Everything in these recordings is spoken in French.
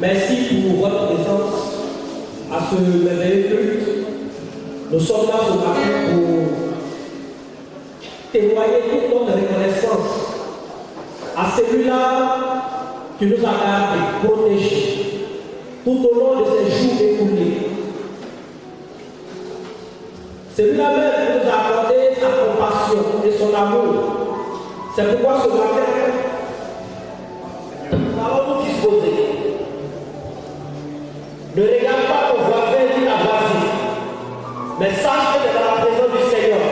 Merci pour votre présence à ce merveilleux culte. Nous sommes là ce matin pour témoigner toute notre reconnaissance à celui-là qui nous a gardés, protégés tout au long de ces jours écoulés. Celui-là même qui nous a accordé sa compassion et son amour. C'est pourquoi ce matin, nous allons nous disposer. Ne regarde pas ton voisin ni ta voisine, mais sache que tu es dans la présence du Seigneur.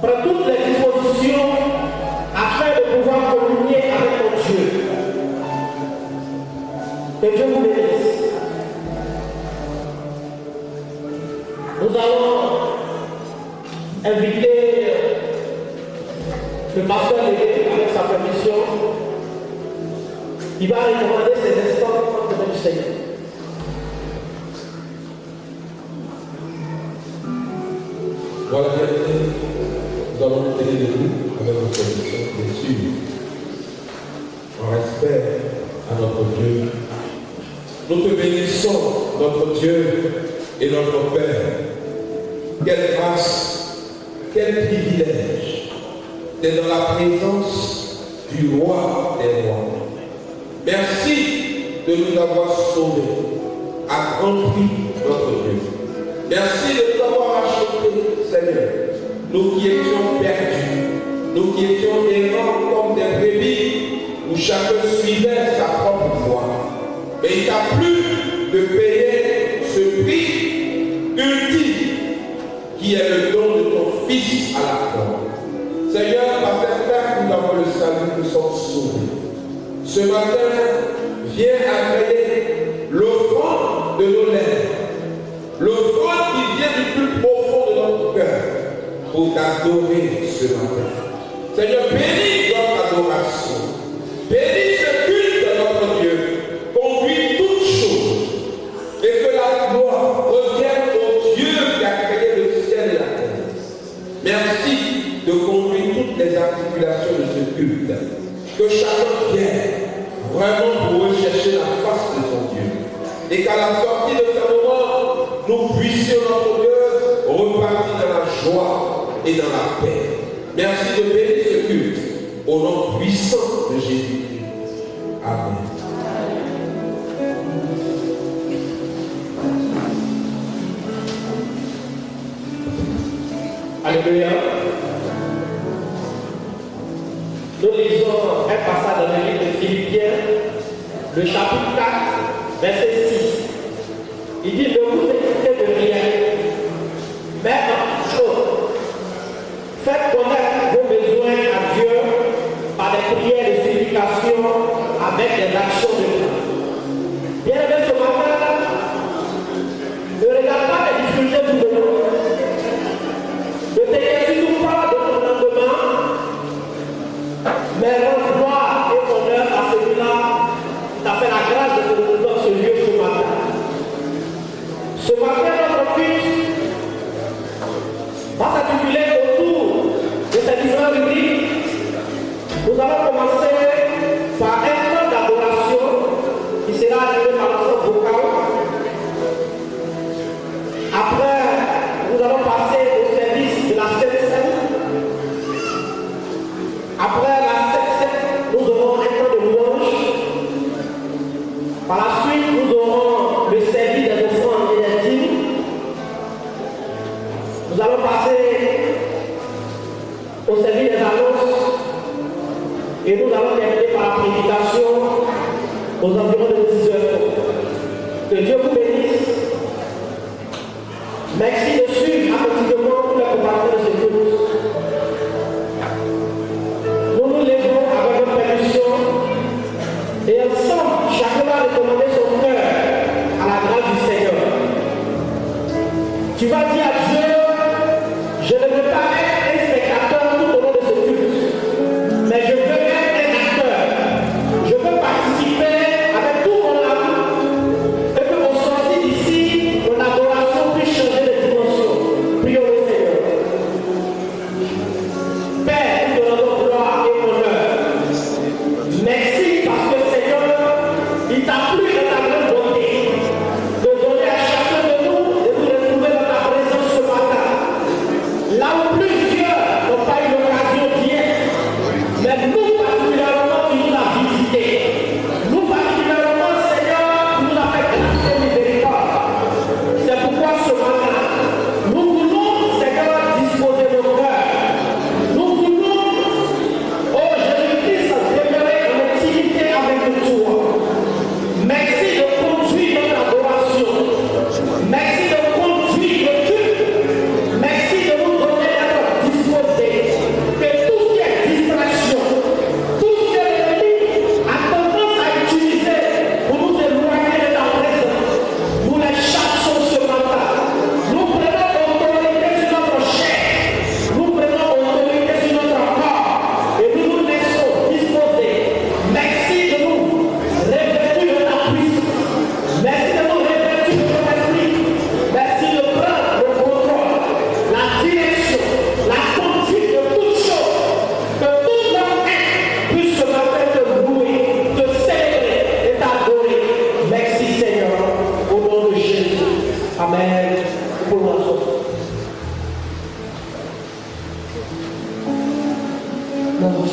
Prends toutes les dispositions afin de pouvoir communier avec ton Dieu. Que Dieu vous bénisse. Nous allons inviter le pasteur Légué avec sa permission. Il va recommander ces instants devant le Seigneur. Voilà, nous allons nous tenir debout avec votre permission, bien sûr, en respect à notre Dieu. Nous te bénissons, notre Dieu et notre Père. Quelle grâce, quel privilège d'être dans la présence du roi des rois. Merci de nous avoir sauvés, à grand prix, notre Dieu. Merci de nous avoir achetés, Seigneur. Nous qui étions perdus, nous qui étions errants comme des brebis, où chacun suivait sa propre voie. Mais il t'a plu de payer ce prix ultime qui est le don de ton Fils à la croix. Seigneur, par cette terre, nous avons le salut, nous sommes sauvés. Ce matin, viens agréer l'offrande de nos lèvres, l'offrande qui vient du plus profond de notre cœur, pour t'adorer ce matin. Seigneur, bénis notre adoration, bénis ce culte de notre Dieu, conduis toutes choses, et que la gloire revienne au Dieu qui a créé le ciel et la terre. Merci de conduire toutes les articulations de ce culte. Que chacun vienne vraiment pour rechercher la face de son Dieu. Et qu'à la sortie de ce moment, nous puissions, notre Dieu, repartir dans la joie et dans la paix. Merci de bénir ce culte au nom puissant de Jésus. Amen. Alléluia. Nous lisons un passage dans le livre de Philippiens, le chapitre 4, verset 6. Il dit: ne vous inquiétez de rien, mais en toute chose, faites connaître vos besoins à Dieu par des prières et supplications avec des actions de grâce. Bien-aimé, ce matin, ne regarde pas les difficultés du monde. Ne t'inquiète surtout pas de ton lendemain, mais rends gloire et honneur à celui-là qui t'a fait la grâce de te retrouver dans ce lieu ce matin. Ce matin, notre culte va s'articuler autour de ces différentes rubriques. Nous allons commencer par un temps d'adoration qui sera animé par notre vocal. Après, nous allons passer au service de la Sainte Seine. Après la Sainte Seine, nous aurons un temps de louange. Par la suite, nous aurons le service des offrandes et des dîmes. Nous allons passer au service des annonces. Et nous allons terminer par la prédication aux environs de 10 heures. Que Dieu vous bénisse. Merci de suivre attentivement tous les combattants de ce culte. Nous nous levons avec votre permission et ensemble, chacun va recommander son cœur à la grâce du Seigneur. Tu vas dire à Dieu: je ne veux pas être un spectateur tout au long de ce culte, mais je veux être un acteur. Je veux participer avec tout mon âme et que au sortir d'ici, mon adoration puisse changer de dimension. Prions le Seigneur. Père, nous te rendons gloire et honneur. Merci parce que Seigneur, il t'a Amen. Pour moi. Non,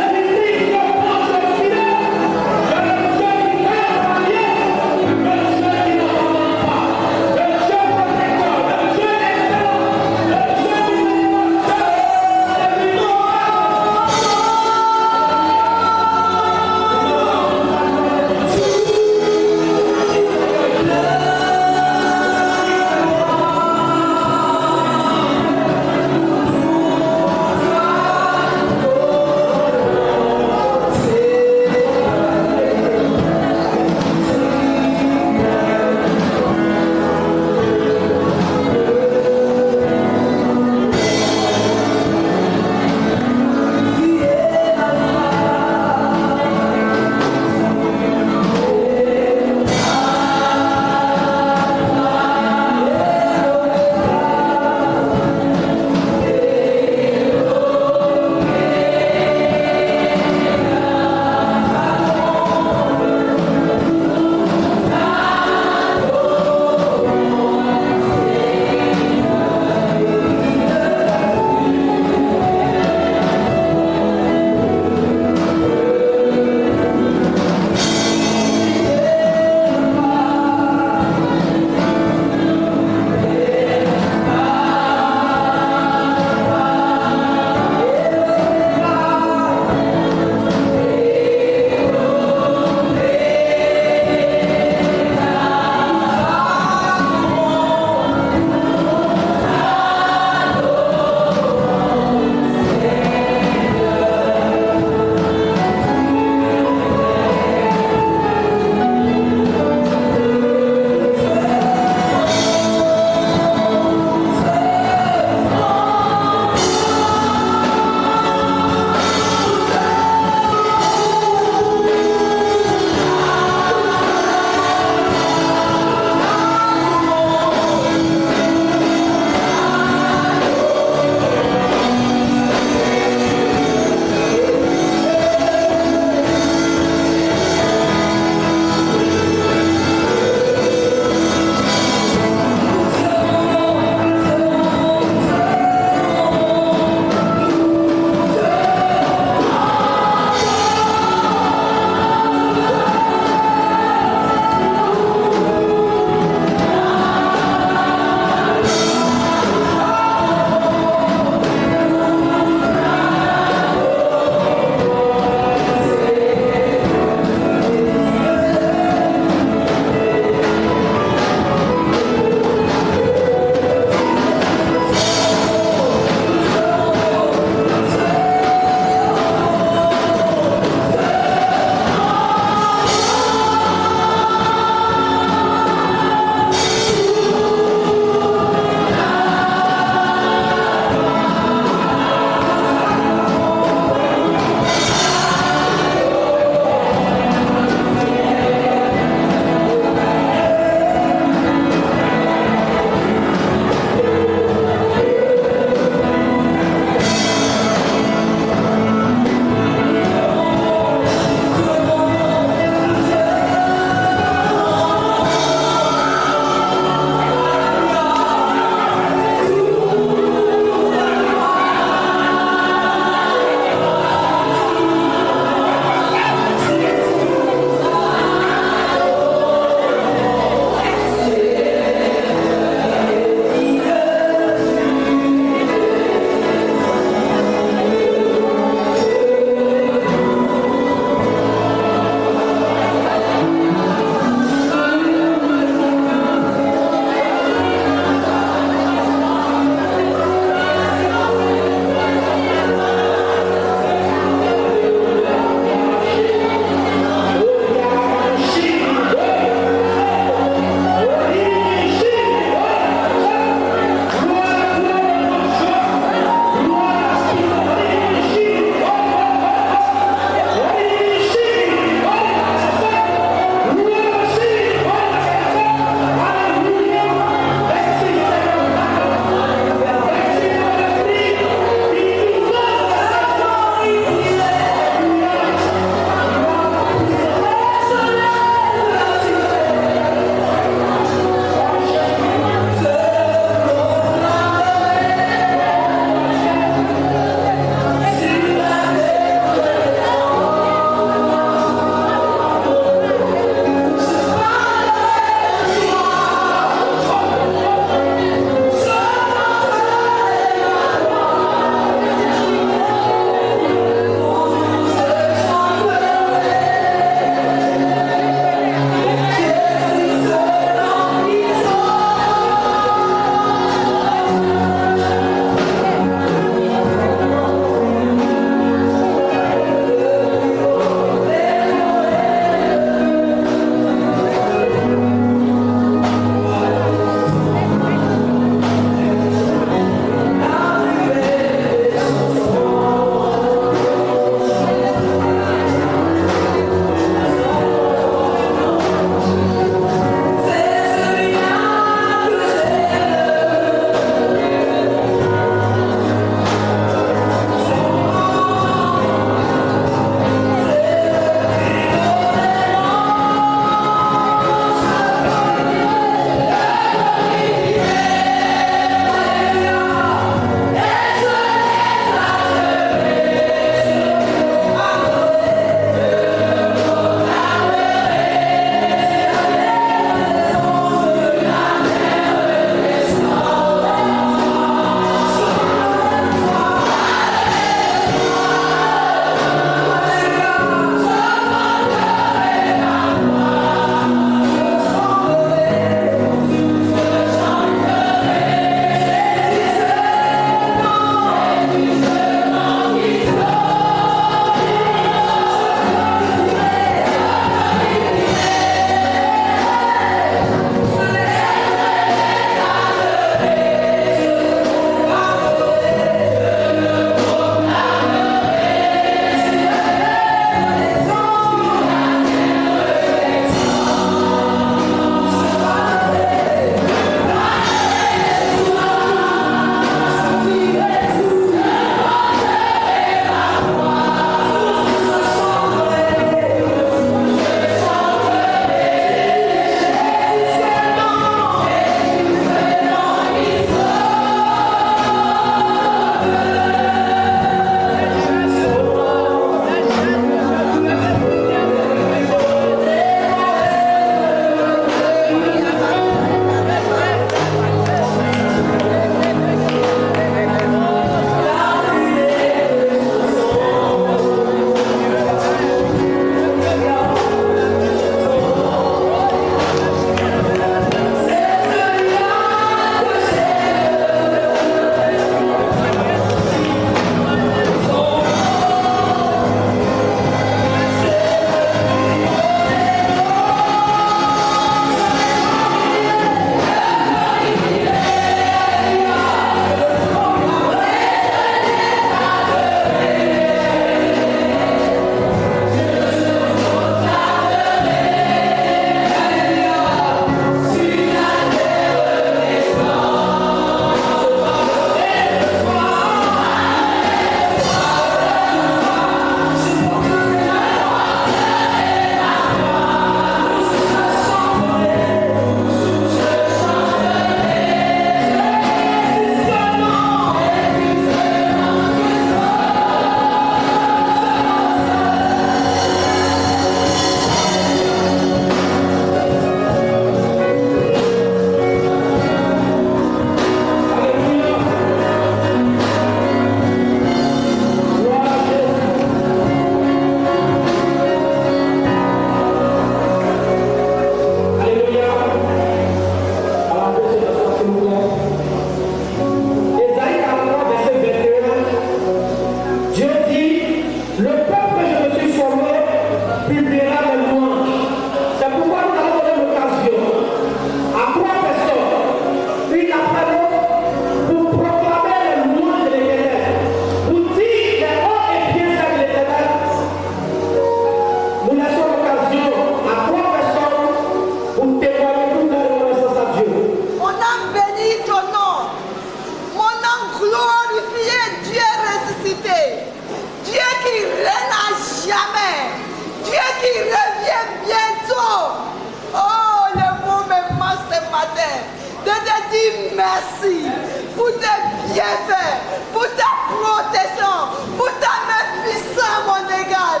bienfaits, pour ta protection, pour ta main puissante, mon égal.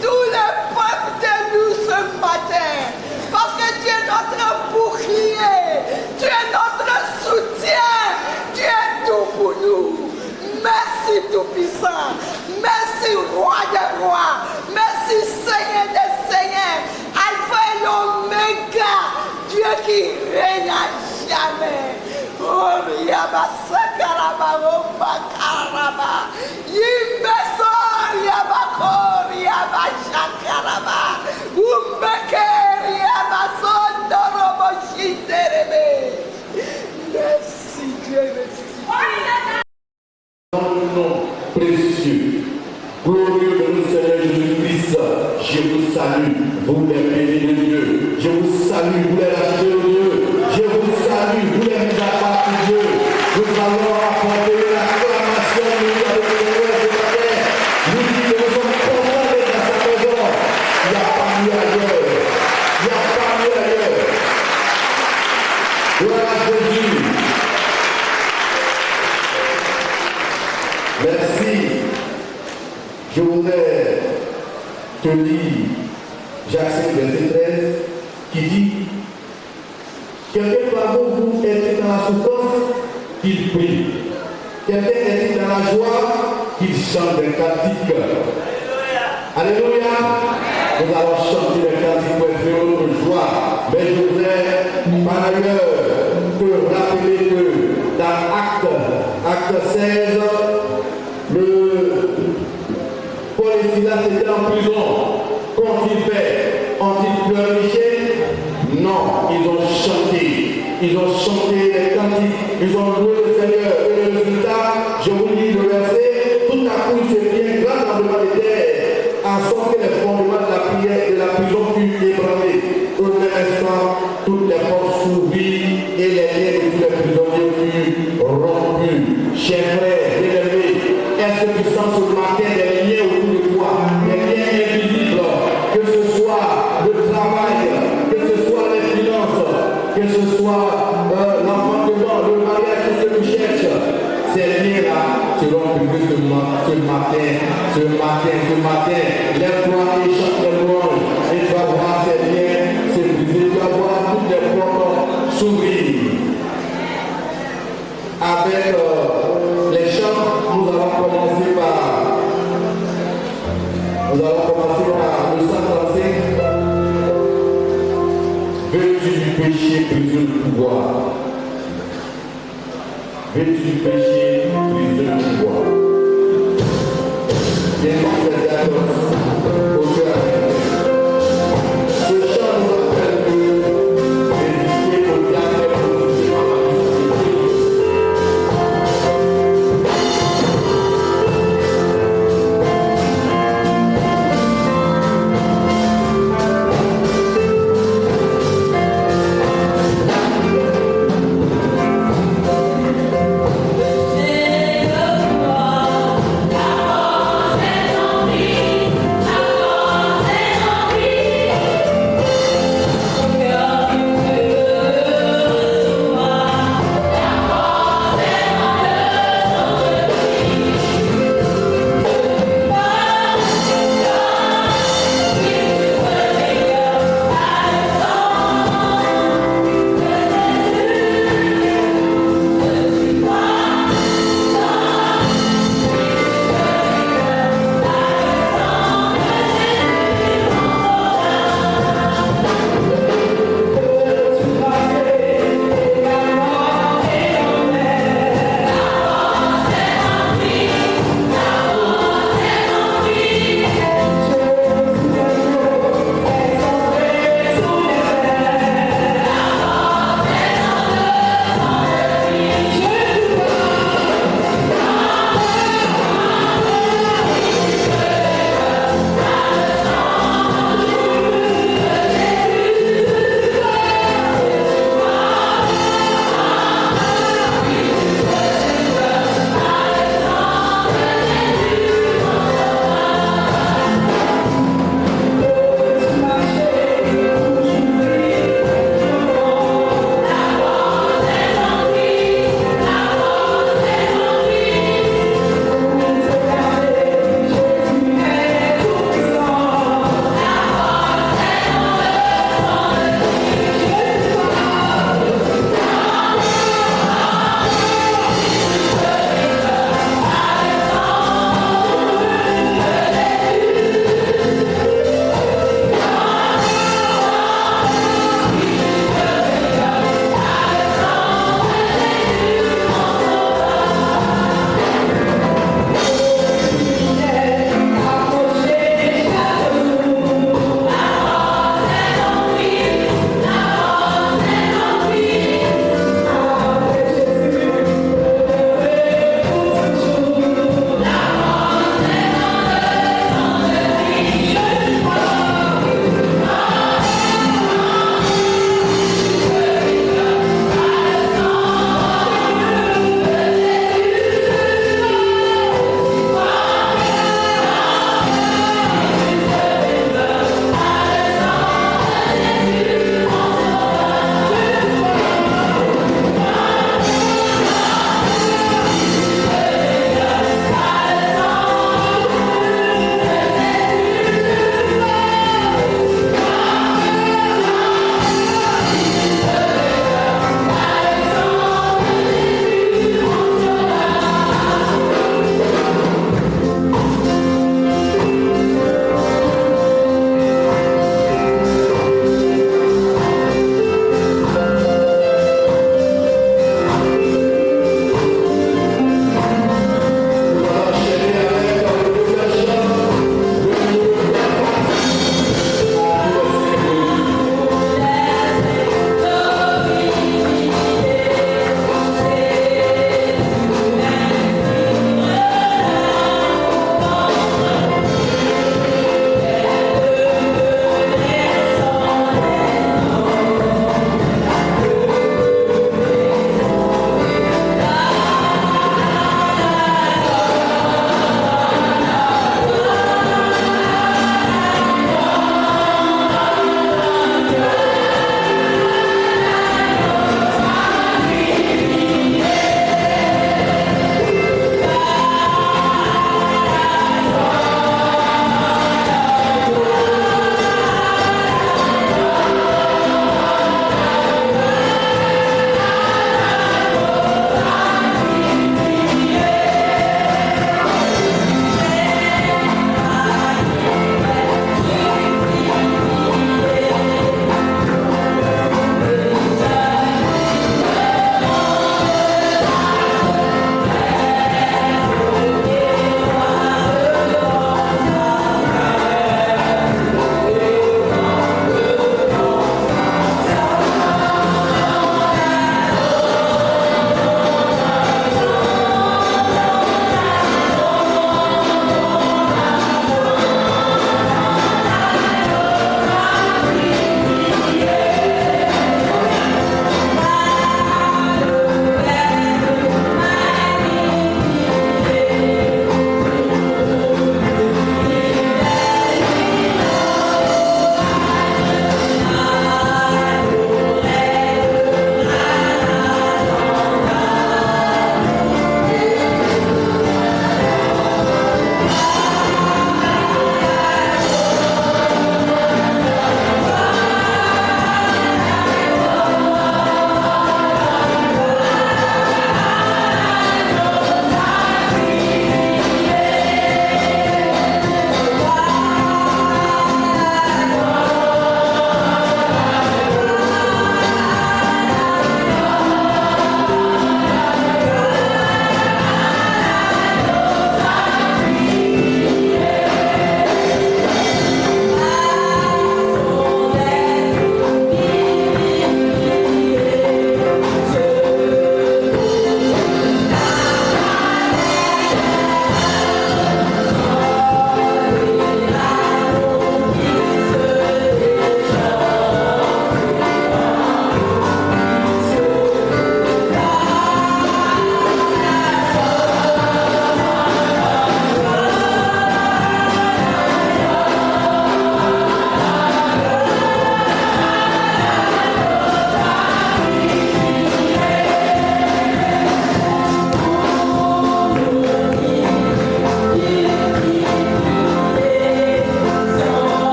Tout le peuple de nous ce matin, parce que tu es notre bouclier, tu es notre soutien, tu es tout pour nous. Merci Tout-Puissant, merci Roi des Rois, merci Seigneur des Seigneurs, Alpha et l'Oméga, Dieu qui règne à jamais. Oh, Yaba Sakaraba, Romba Karaba, Yimbesor, Yabakor, Yaba Shakaraba, Umbeker, Yaba Sondorobo Shiterebe. Merci Dieu, merci. Dans le nom précieux, glorieux de notre Seigneur Jésus-Christ, je vous salue, vous les bénis de Dieu. Je vous salue, vous les rachetés de Dieu. Je vous salue, vous les mis à part de Dieu. Nous allons apporter l'acclamation de Dieu avec le Seigneur ce matin. Nous disons que nous sommes contents d'être dans sa maison. Il n'y a pas mieux ailleurs. Il n'y a pas mieux ailleurs. Gloire à Jésus. Merci. Je voudrais te lire Jacques 5, verset 13, qui dit: quelqu'un parmi vous est dans la souffrance, qu'il prie. Quelqu'un est dans la joie, qu'il chante des cantiques. Alléluia. Nous allons chanter des cantiques pour exprimer notre joie. Mais je voudrais par ailleurs te rappeler que dans Acte 16, Paul et Silas étaient en prison. Qu'ont-ils fait? Ont-ils pleurniché? Non, ils ont chanté. Ils ont chanté les cantiques. Ils ont loué le Seigneur. Et le résultat, je vous lis le verset, tout à coup il se fit un grand tremblement de terre, en sorte que les fondements de la prière de la prison furent ébranlés. Au même instant, toutes les portes s'ouvrirent et les liens de tous les prisonniers furent rompus. Chers frères, bien-aimés, est-ce que tu sens ce matin des liens autour de toi, des liens invisibles, que ce soit le travail, que ce soit les finances, que ce soit l'enfantement, le mariage, tout ce que tu cherches, ces liens-là seront brisés ce matin. Lève-toi et chante les louanges, et tu vas voir ces liens se briser, tu vas voir toutes les portes s'ouvrir. Avec les chants, nous allons commencer par le 135. Veux-tu du péché briser le pouvoir? Veux-tu du péché briser le pouvoir? Bien sûr, au cœur. Ce chant nous rappelle que résister au diable est positivement C'est le roi, la force est en lui.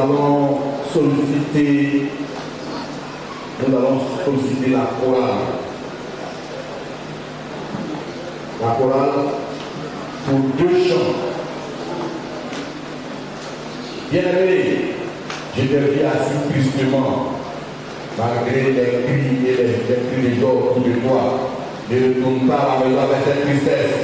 allons solliciter la chorale. La chorale pour 2 chants. Bien-aimés, je deviens assez tristement, malgré les cris et les cris des gens autour de toi, ne retourne pas à la maison avec cette tristesse.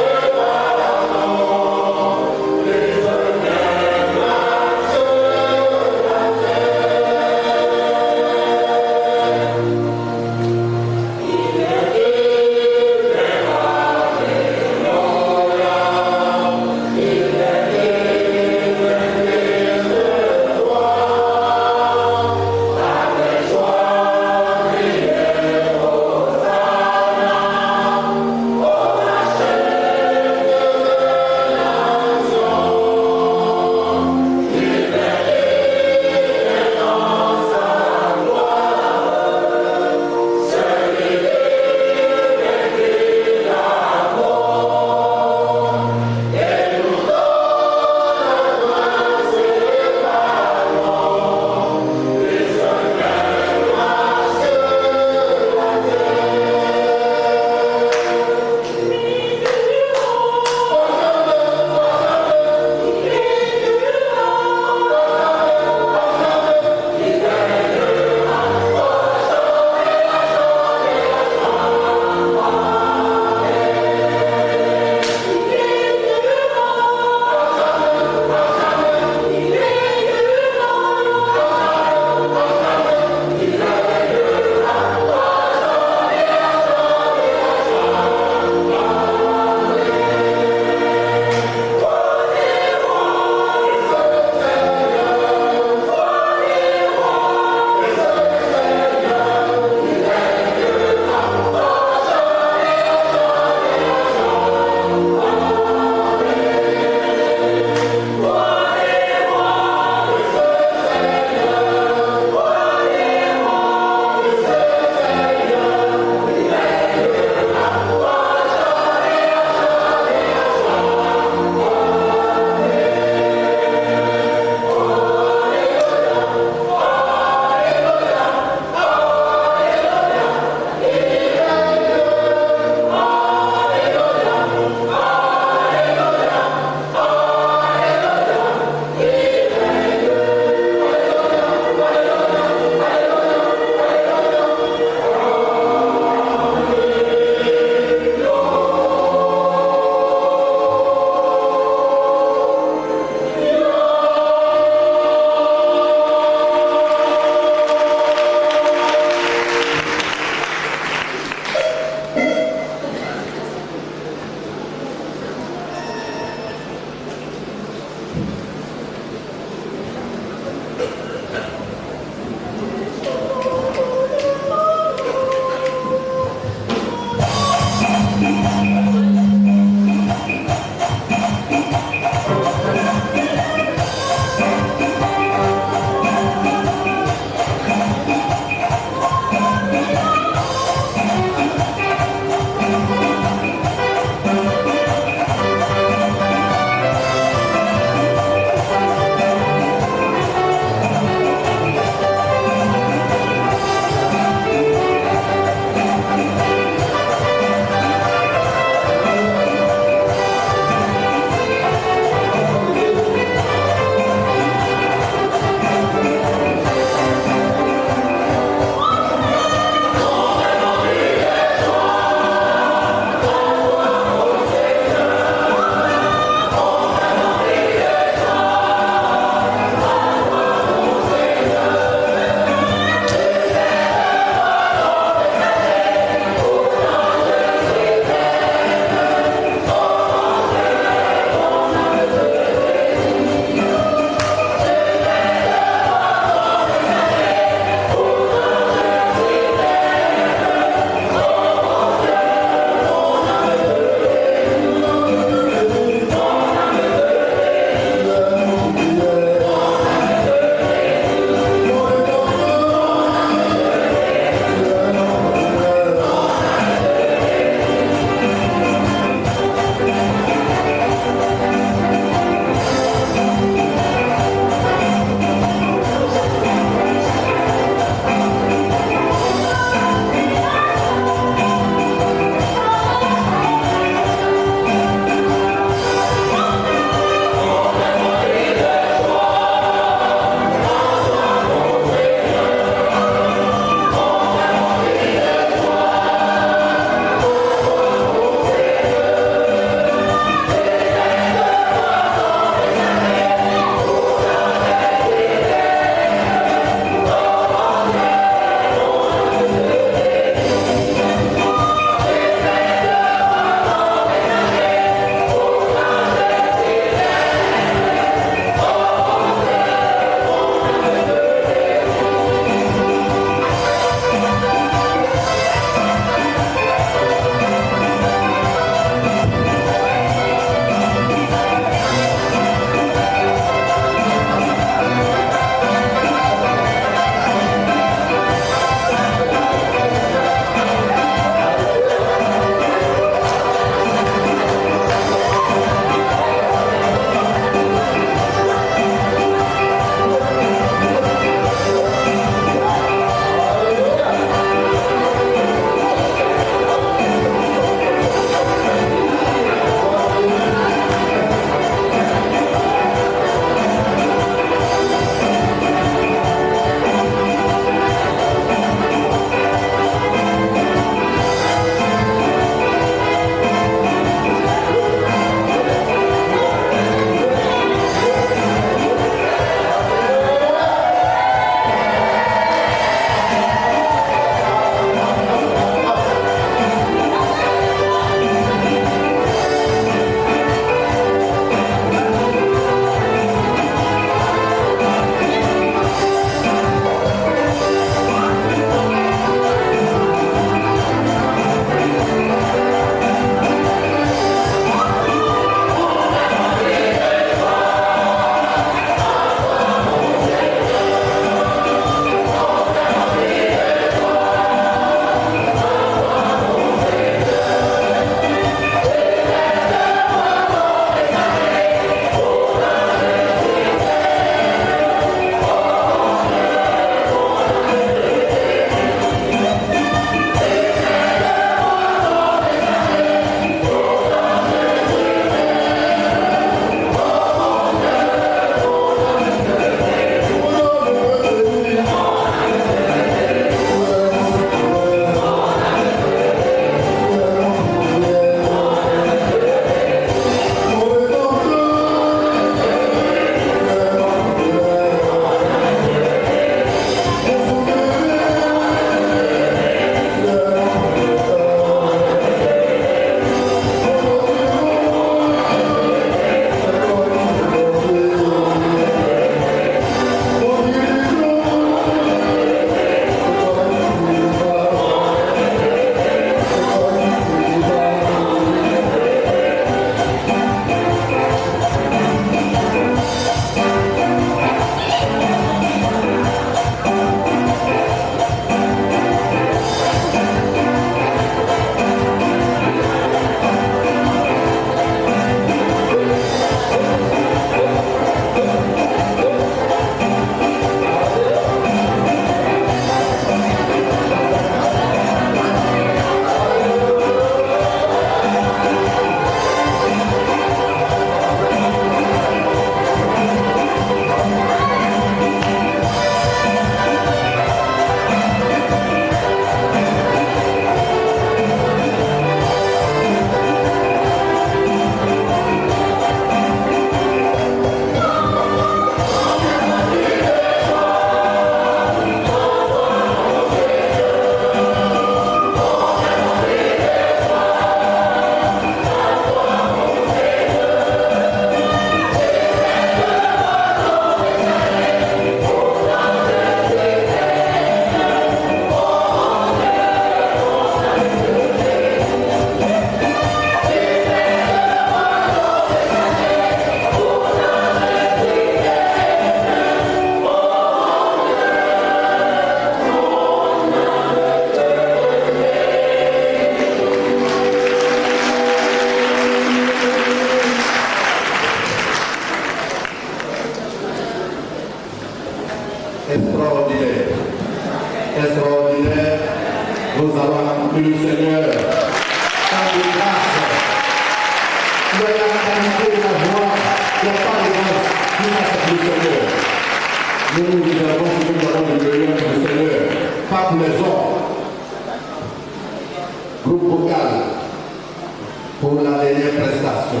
dernière prestation.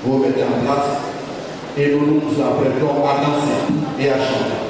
Vous mettez en place et nous nous apprêtons à danser et à chanter.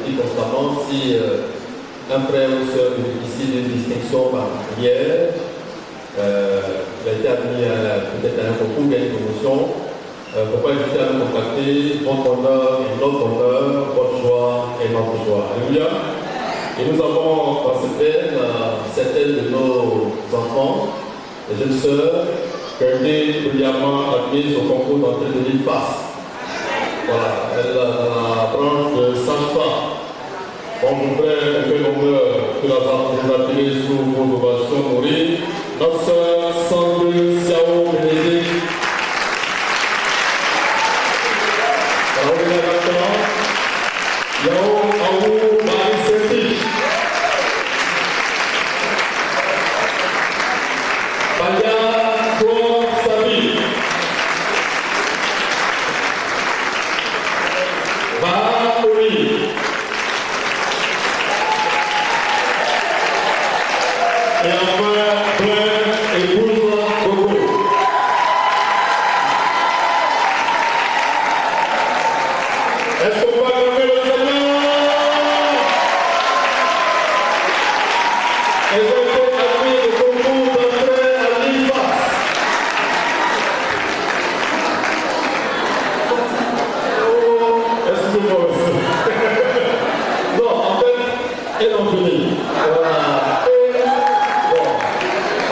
dit constamment, si un frère ou soeur bénéficie d'une distinction particulière, il a été admis peut-être à un concours, à une promotion, pourquoi hésiter à nous contacter? Votre honneur et notre honneur, votre joie et notre joie. Alléluia. Et nous avons dans cette veine certaines de nos enfants, les jeunes sœurs, qui ont été brillamment admises au concours d'entrée de l'IFAS. Voilà, elle est dans la branche de sage-femme. On voudrait un peu l'honneur que la femme vous attirer sous vos ovations nourries. Notre sœur Sandrine Siao Bénédicte. Yao Aou Marie-Senti. Baya Claude Sabi. Baoui. Et enfin, Blaine et Bourgeois Coco. Est-ce qu'on va nommer le Seigneur? Elles ont été admises au concours d'entrée à l'IFAS. Oh, excusez-moi aussi. Non, en fait, elles ont fini. Voilà. Bon,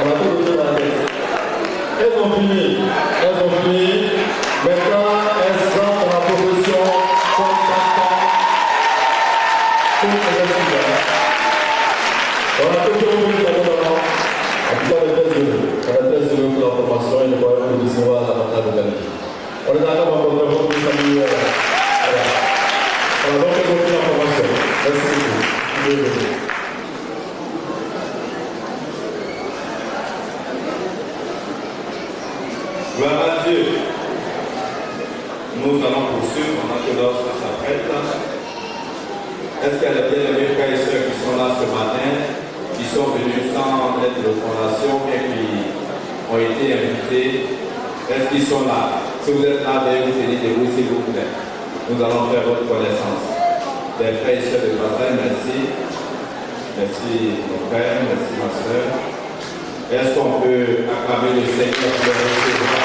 on a tout donné dans la tête. Elles ont fini. Elles ont fini. Maintenant, elles sont dans la profession comme partant pour les étudiants. On a tout donné dans la tête. En tout cas, on est très heureux pour la formation et le moyen de recevoir la bataille de Galilee. On est d'accord pour votre famille. Voilà. On a donc écouté la formation. Merci beaucoup. Gloire à Dieu. Nous allons poursuivre pendant que l'offre s'apprête. Est-ce qu'il y a des bien-aimés frères et sœurs qui sont là ce matin, qui sont venus sans lettre de fondation et qui ont été invités? Est-ce qu'ils sont là? Si vous êtes là, veuillez vous tenir debout, s'il vous plaît. Nous allons faire votre connaissance. Des frères et sœurs de bataille, merci. Merci mon frère, merci ma sœur. Est-ce qu'on peut acclamer le Seigneur pour le recevoir?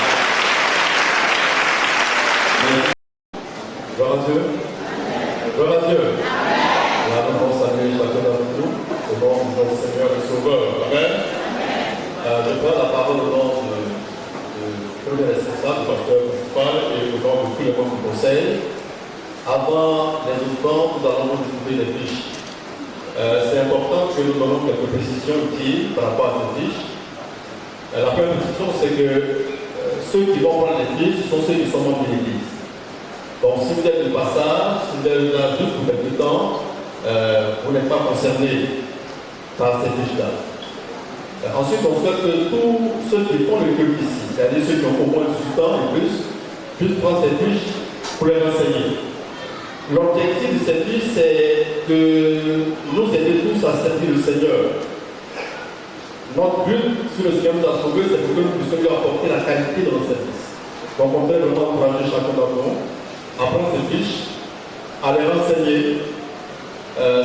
Gloire à Dieu. Gloire à Dieu. Là, nous allons saluer chacun d'entre nous au nom de notre Seigneur et Sauveur. Amen. Je prends la parole au nom du premier responsable, du pasteur principal et au nom de tous les membres du conseil. Avant les autres membres, nous allons nous distribuer des fiches. C'est important que nous donnons quelques précisions utiles par rapport à ces fiches. La première précision, c'est que ceux qui vont prendre les fiches sont ceux qui sont membres de l'Église. Donc, si vous êtes de passage, si vous êtes là juste pour quelque temps, vous n'êtes pas concerné par ces fiches-là. Ensuite, on souhaite que tous ceux qui font le culte ici, c'est-à-dire ceux qui ont au moins 18 ans et plus, puissent prendre ces fiches pour les renseigner. L'objectif de cette fiche, c'est de nous aider tous à servir le Seigneur. Notre but, si le Seigneur nous a sauvés, c'est pour que nous puissions lui apporter la qualité de nos services. Donc, on peut vraiment encourager chacun d'entre nous à prendre ces fiches, à les renseigner,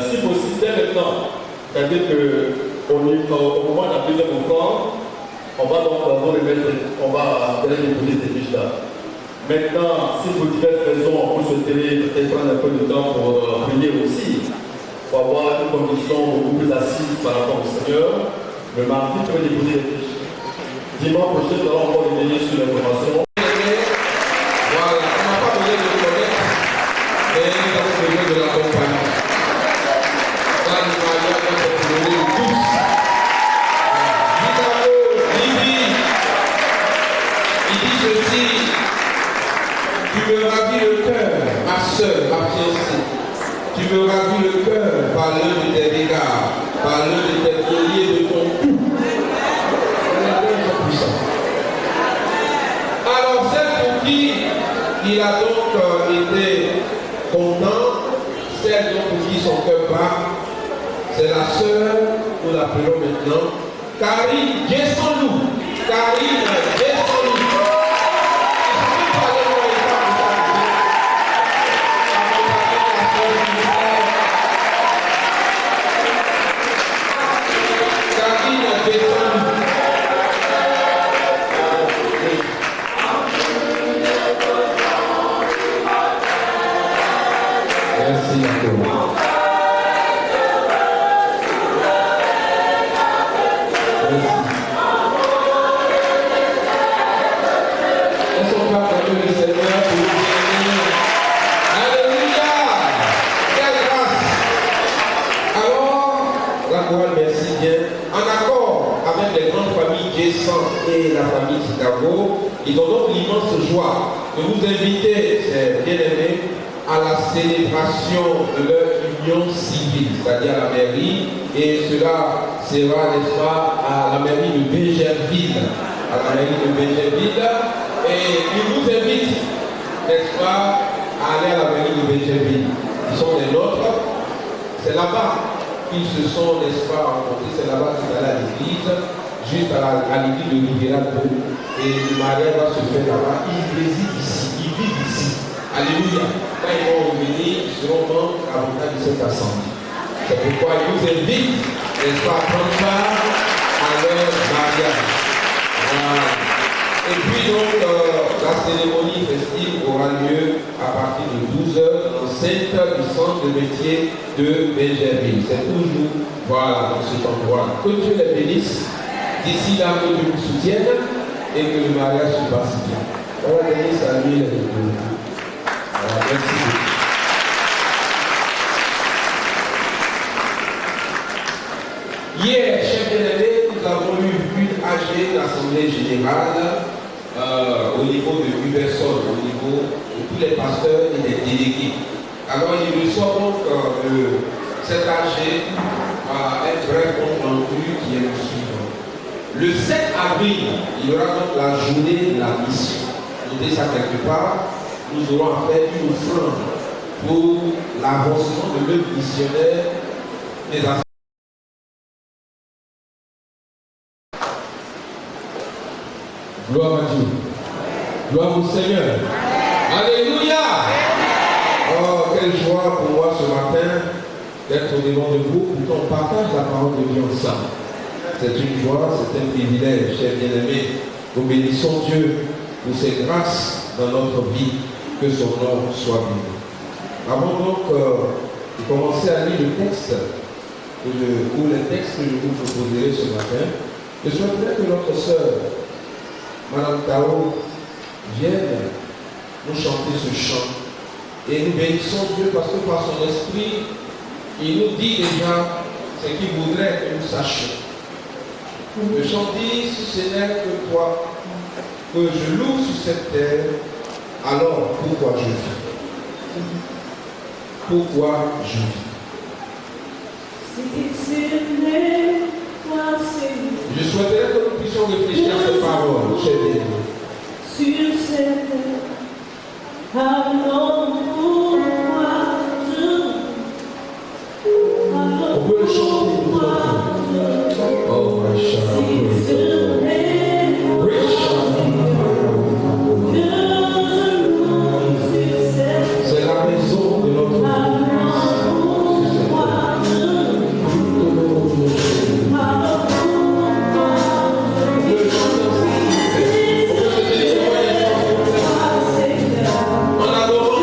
si possible dès maintenant. C'est-à-dire qu'au moment de la deuxième offrande, on va donc vous remettre, on va déposer ces fiches-là. Maintenant, si pour diverses raisons, vous souhaitez peut-être prendre un peu de temps pour prier aussi, pour avoir une condition beaucoup plus assise par rapport au Seigneur, le mardi, vous pouvez déposer les fiches. Dimanche prochain, nous allons encore revenir sur l'information. Voilà, on n'a pas besoin de connaître, mais nous avons besoin de l'accompagnement. Là, nous allons accompagner tous. Il dit ceci, tu me ravis le cœur, ma soeur, ma fiancée. Tu me ravis le cœur par l'un de tes regards, par l'un de tes colliers de ton cou. Alors, celle pour qui il a donc été content, celle donc pour qui son cœur bat, c'est la sœur, nous l'appelons maintenant, Karine Gesson-Loup. Karine Gesson-Loup. Merci encore. Merci bien. En accord avec les grandes familles J100 et la famille Chicago, ils ont donc l'immense joie de vous inviter, ces bien-aimés, à la célébration de leur union civile, c'est-à-dire à la mairie, et cela sera, n'est-ce pas, à la mairie de Bégerville. À la mairie de Bégerville. Et ils vous invitent, n'est-ce pas, à aller à la mairie de Bégerville. Ils sont des nôtres. C'est là-bas qu'ils se sont, n'est-ce pas, rencontrés. C'est là-bas qu'ils allaient à l'église, juste à l'église de Riviera 2. Et le mariage va se faire là-bas. Ils résident ici, ils vivent ici. Alléluia. Quand ils vont revenir, ils seront membres avocats de cette assemblée. C'est pourquoi ils vous invitent, n'est-ce pas, à prendre part à leur mariage. Voilà. Et puis donc, la cérémonie festive aura lieu à partir de 12h au centre du centre de métier de Bégerville. C'est toujours, voilà, dans cet endroit. Que Dieu les bénisse. D'ici là, que Dieu vous soutienne et que le mariage se passe bien. On va donner saluer les deux. Voilà, merci beaucoup. Hier, chers bien-aimés, nous avons eu une AG d'Assemblée Générale au niveau de 8 personnes, au niveau de tous les pasteurs et des délégués. Alors, il reçoit donc cette AG un bref compte rendu qui est le suivant. Le 7 avril, il y aura donc la journée de la mission. Notez ça quelque part. Nous aurons à faire une offrande pour l'avancement de l'œuvre missionnaire des assemblées. Gloire à Dieu. Gloire au Seigneur. Alléluia. Oh, quelle joie pour moi ce matin d'être au devant de vous pour qu'on partage la parole de Dieu ensemble. C'est une joie, c'est un privilège, chers bien-aimés. Nous bénissons Dieu pour ses grâces dans notre vie. Que son nom soit béni. Avant donc de commencer à lire le texte, ou les textes que je vous proposerai ce matin, je souhaiterais que notre sœur Madame Tao vienne nous chanter ce chant. Et nous bénissons Dieu parce que par son esprit, il nous dit déjà ce qu'il voudrait que nous sachions. Le chant dit, si ce n'est que toi, que je loue sur cette terre, alors pourquoi je vis? Pourquoi je vis? Je souhaiterais que nous puissions réfléchir à ces paroles, chers bien-aimés. Sur cette terre, alors pourquoi On peut le chanter pour toi. Oh, my child. C'est la maison de notre vie. En adorant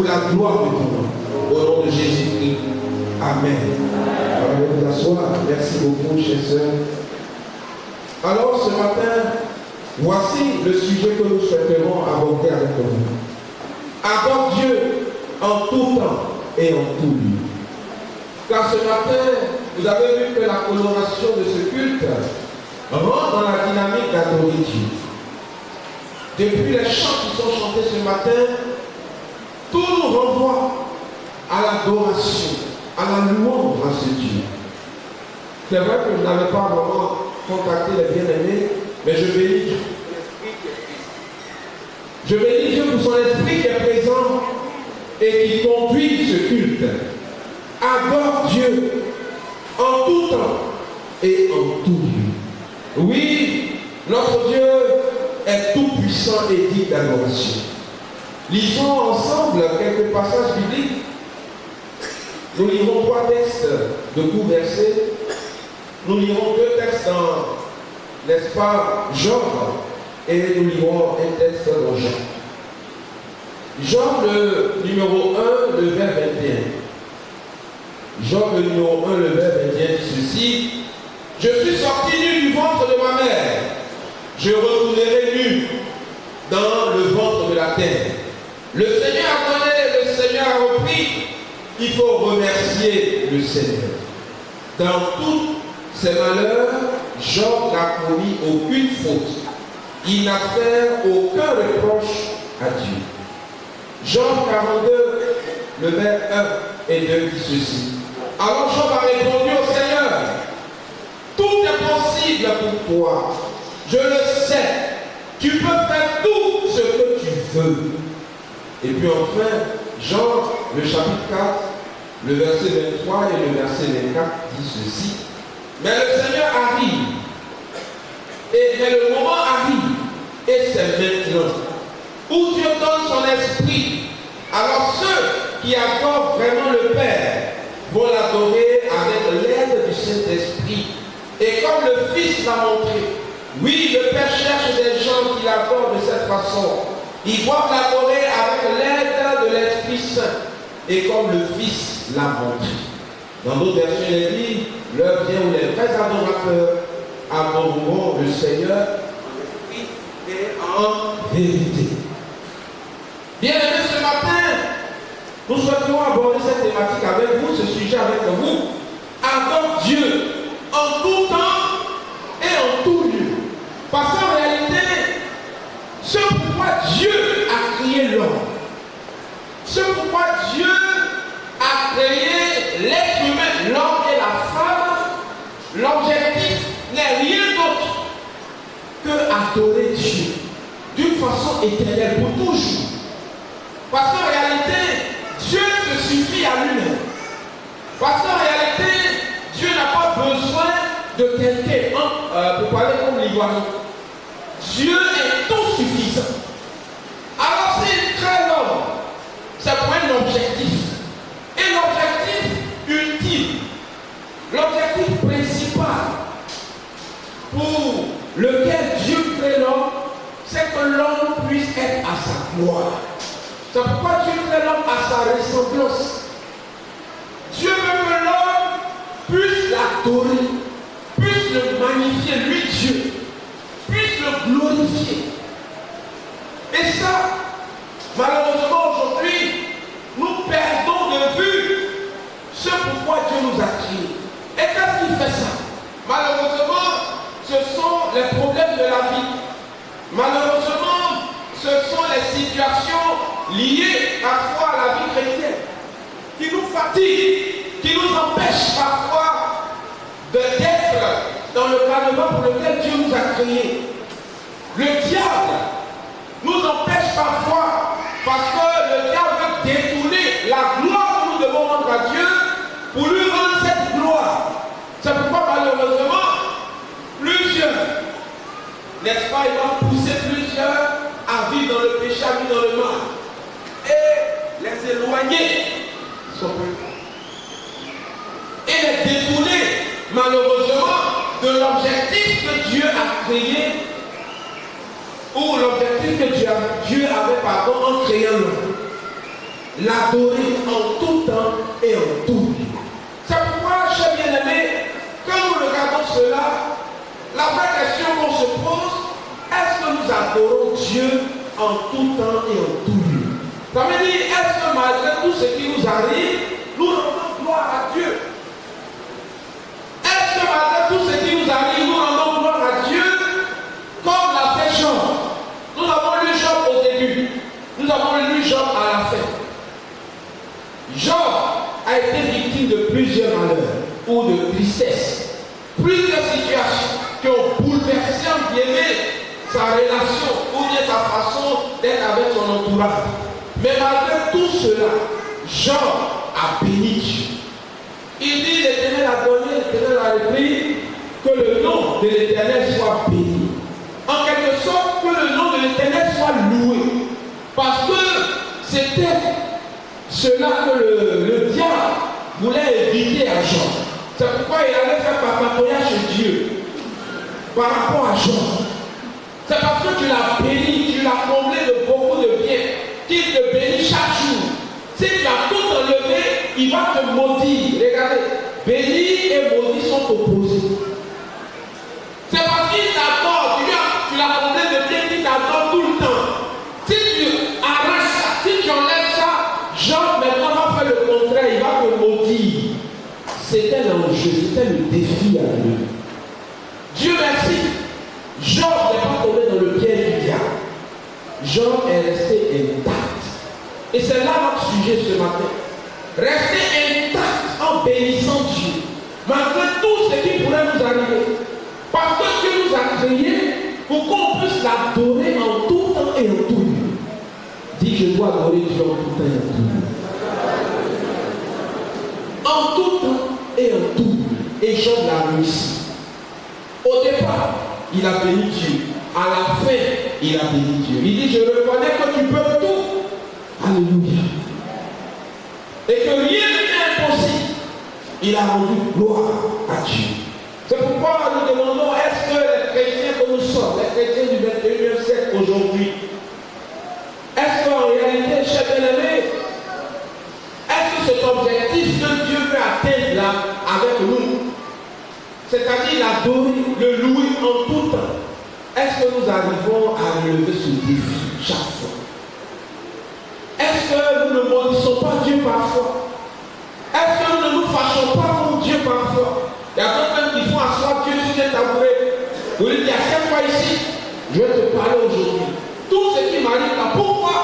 la gloire de ton nom. Au nom de Jésus-Christ. Amen. Alors, vous asseoir. Merci beaucoup, chers sœurs. Alors, ce matin, voici le sujet que nous souhaiterons aborder avec vous. Adore Dieu en tout temps et en tout lieu. Car ce matin, vous avez vu que la coloration de ce culte rentre dans la dynamique d'adorer Dieu. Depuis les chants qui sont chantés ce matin, tout nous renvoie à l'adoration, à la louange à ce Dieu. C'est vrai que je n'avais pas vraiment contacté les bien-aimés, mais je bénis Dieu. Je bénis Dieu pour son esprit qui est présent et qui conduit ce culte. Adore Dieu en tout temps et en tout lieu. Oui, notre Dieu est tout puissant et digne d'adoration. Lisons ensemble quelques passages bibliques. Nous lirons 3 textes de courts versets. Nous lirons 2 textes dans, n'est-ce pas, Job, et nous lirons un texte dans Jean. Job, le numéro 1, le vers 21. Job, le numéro 1, le vers 21 dit ceci. Je suis sorti nu du ventre de ma mère. Je retournerai nu dans le ventre de la terre. Le Seigneur a donné, le Seigneur a repris. Il faut remercier le Seigneur. Dans tous ses malheurs, Job n'a commis aucune faute. Il n'a fait aucun reproche à Dieu. Job 42, le vers 1 et 2 dit ceci. Alors Job a répondu au Seigneur, tout est possible pour toi. Je le sais. Tu peux faire tout ce que tu veux. Et puis enfin, Jean, le chapitre 4, le verset 23 et le verset 24 dit ceci. Mais le Seigneur arrive. Mais le moment arrive. Et c'est maintenant. Où Dieu donne son esprit. Alors ceux qui adorent vraiment le Père vont l'adorer avec l'aide du Saint-Esprit. Et comme le Fils l'a montré, oui, le Père cherche des gens qui l'adorent de cette façon. Ils doivent l'adorer avec l'aide de l'Esprit Saint. Et comme le Fils l'a montré. Dans d'autres versions, il est dit, l'heure vient où les vrais adorateurs adoreront le Seigneur en esprit et en vérité. Bien aimé, ce matin, nous souhaitons aborder cette thématique avec vous, ce sujet avec vous. Adore Dieu en tout temps et en tout lieu. Parce qu'en réalité, ce pourquoi Dieu a créé l'homme, ce pourquoi Dieu a créé l'être humain, l'homme et la femme, l'objectif n'est rien d'autre que adorer Dieu d'une façon éternelle pour toujours. Parce qu'en réalité, Dieu se suffit à lui-même. Parce qu'en réalité, Dieu n'a pas besoin de quelqu'un, pour parler comme l'Ivoirien. Dieu est tout suffisant. Alors s'il crée l'homme, c'est pour un objectif. Et l'objectif ultime, l'objectif principal pour lequel Dieu crée l'homme, c'est que l'homme puisse être à sa gloire. C'est pourquoi Dieu crée l'homme à sa ressemblance. Dieu veut que l'homme puisse l'adorer, puisse le magnifier, lui Dieu, puisse le glorifier. Et ça, malheureusement aujourd'hui, nous perdons de vue ce pourquoi Dieu nous a créés. Et qu'est-ce qui fait ça? Malheureusement, ce sont les problèmes de la vie. Malheureusement, ce sont les situations liées parfois à la vie chrétienne qui nous fatiguent, qui nous empêchent parfois d'être dans le cadre pour lequel Dieu nous a créés. Le diable nous empêche parfois parce que le diable veut détourner la gloire que nous devons rendre à Dieu pour lui rendre cette gloire. C'est pourquoi malheureusement, plusieurs, n'est-ce pas, ils vont pousser plusieurs à vivre dans le péché, à vivre dans le mal. Et les éloigner et les détourner malheureusement de l'objectif que Dieu a créé ou l'objectif que Dieu avait en créant l'homme. l'adorer en tout temps et en tout lieu. C'est pourquoi, chers bien-aimés, quand nous regardons cela, la vraie question qu'on se pose, est-ce que nous adorons Dieu en tout temps et en tout lieu? Ça veut dire, est-ce que malgré tout ce qui nous arrive, nous rendons gloire à Dieu? Est-ce que malgré tout ce qui nous arrive, nous rendons gloire à Dieu comme l'a fait Job? Nous avons lu Job au début, nous avons lu Job à la fin. Job a été victime de plusieurs malheurs ou de tristesse, plusieurs situations qui ont bouleversé en bien-aimé sa relation ou bien sa façon d'être avec son entourage. Mais malgré tout cela, Job a béni Dieu. Il dit, l'Éternel a donné, l'Éternel a repris, que le nom de l'Éternel soit béni. En quelque sorte, que le nom de l'Éternel soit loué. Parce que c'était cela que le diable voulait éviter à Job. C'est pourquoi il allait faire papatoyage chez Dieu par rapport à Job. C'est parce que tu l'as béni, tu l'as comblé de beaucoup de biens, qu'il te bénit chaque jour. Si tu as tout enlevé, il va te maudire. Regardez, béni et maudit sont opposés. C'est parce qu'il t'adore, tu l'as comblé de biens, qu'il t'adore tout le temps. Si tu arraches ça, si tu enlèves ça, Job maintenant va faire le contraire, il va te maudire. C'était l'enjeu, c'était le défi à lui. Dieu merci. Job n'est pas tombé dans le piège du diable. Job est resté intact. Et c'est là notre sujet ce matin. Rester intact en bénissant Dieu. Malgré tout ce qui pourrait nous arriver. Parce que Dieu nous a créés pour qu'on puisse l'adorer en tout temps et en tout lieu. Dis, je dois adorer Dieu en tout temps et en tout lieu. En tout temps et en tout lieu. Et Job l'a réussi. Au départ, il a béni Dieu. À la fin, il a béni Dieu. Il dit, je reconnais que tu peux tout. Alléluia. Et que rien n'est impossible. Il a rendu gloire à Dieu. C'est pourquoi nous demandons, est-ce que les chrétiens que nous sommes, les chrétiens du 21e siècle aujourd'hui, est-ce qu'en réalité, chers bien-aimés, est-ce que cet objectif que Dieu veut atteindre là avec nous, c'est-à-dire l'adorer, le louer en tout temps, est-ce que nous arrivons à relever ce défi chaque fois? Est-ce que nous ne maudissons pas Dieu parfois? Est-ce que nous ne nous fâchons pas contre Dieu parfois? Il y a d'autres qui font asseoir Dieu sur cet tabouret. Vous lui dites, assieds-toi ici, je vais te parler aujourd'hui. Tout ce qui m'arrive là, pourquoi?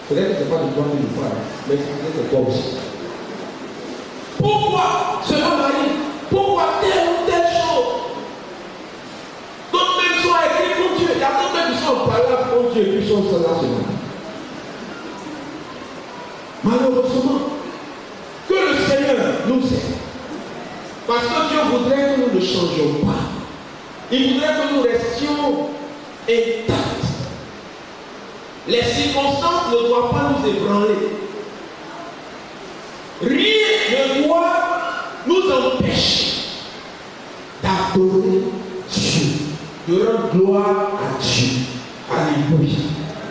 Peut-être que ce n'est pas de toi qui nous parle, mais c'est toi aussi. Pourquoi cela m'arrive? Pourquoi telle ou telle chose? D'autres même sont écrits pour Dieu. Il y a d'autres même qui sont valables pour Dieu et qui sont là ce matin. Malheureusement, que le Seigneur nous aide. Parce que Dieu voudrait que nous ne changions pas. Il voudrait que nous restions intacts. Les circonstances ne doivent pas nous ébranler. Rien ne doit nous empêcher d'adorer Dieu, de rendre gloire à Dieu. Alléluia.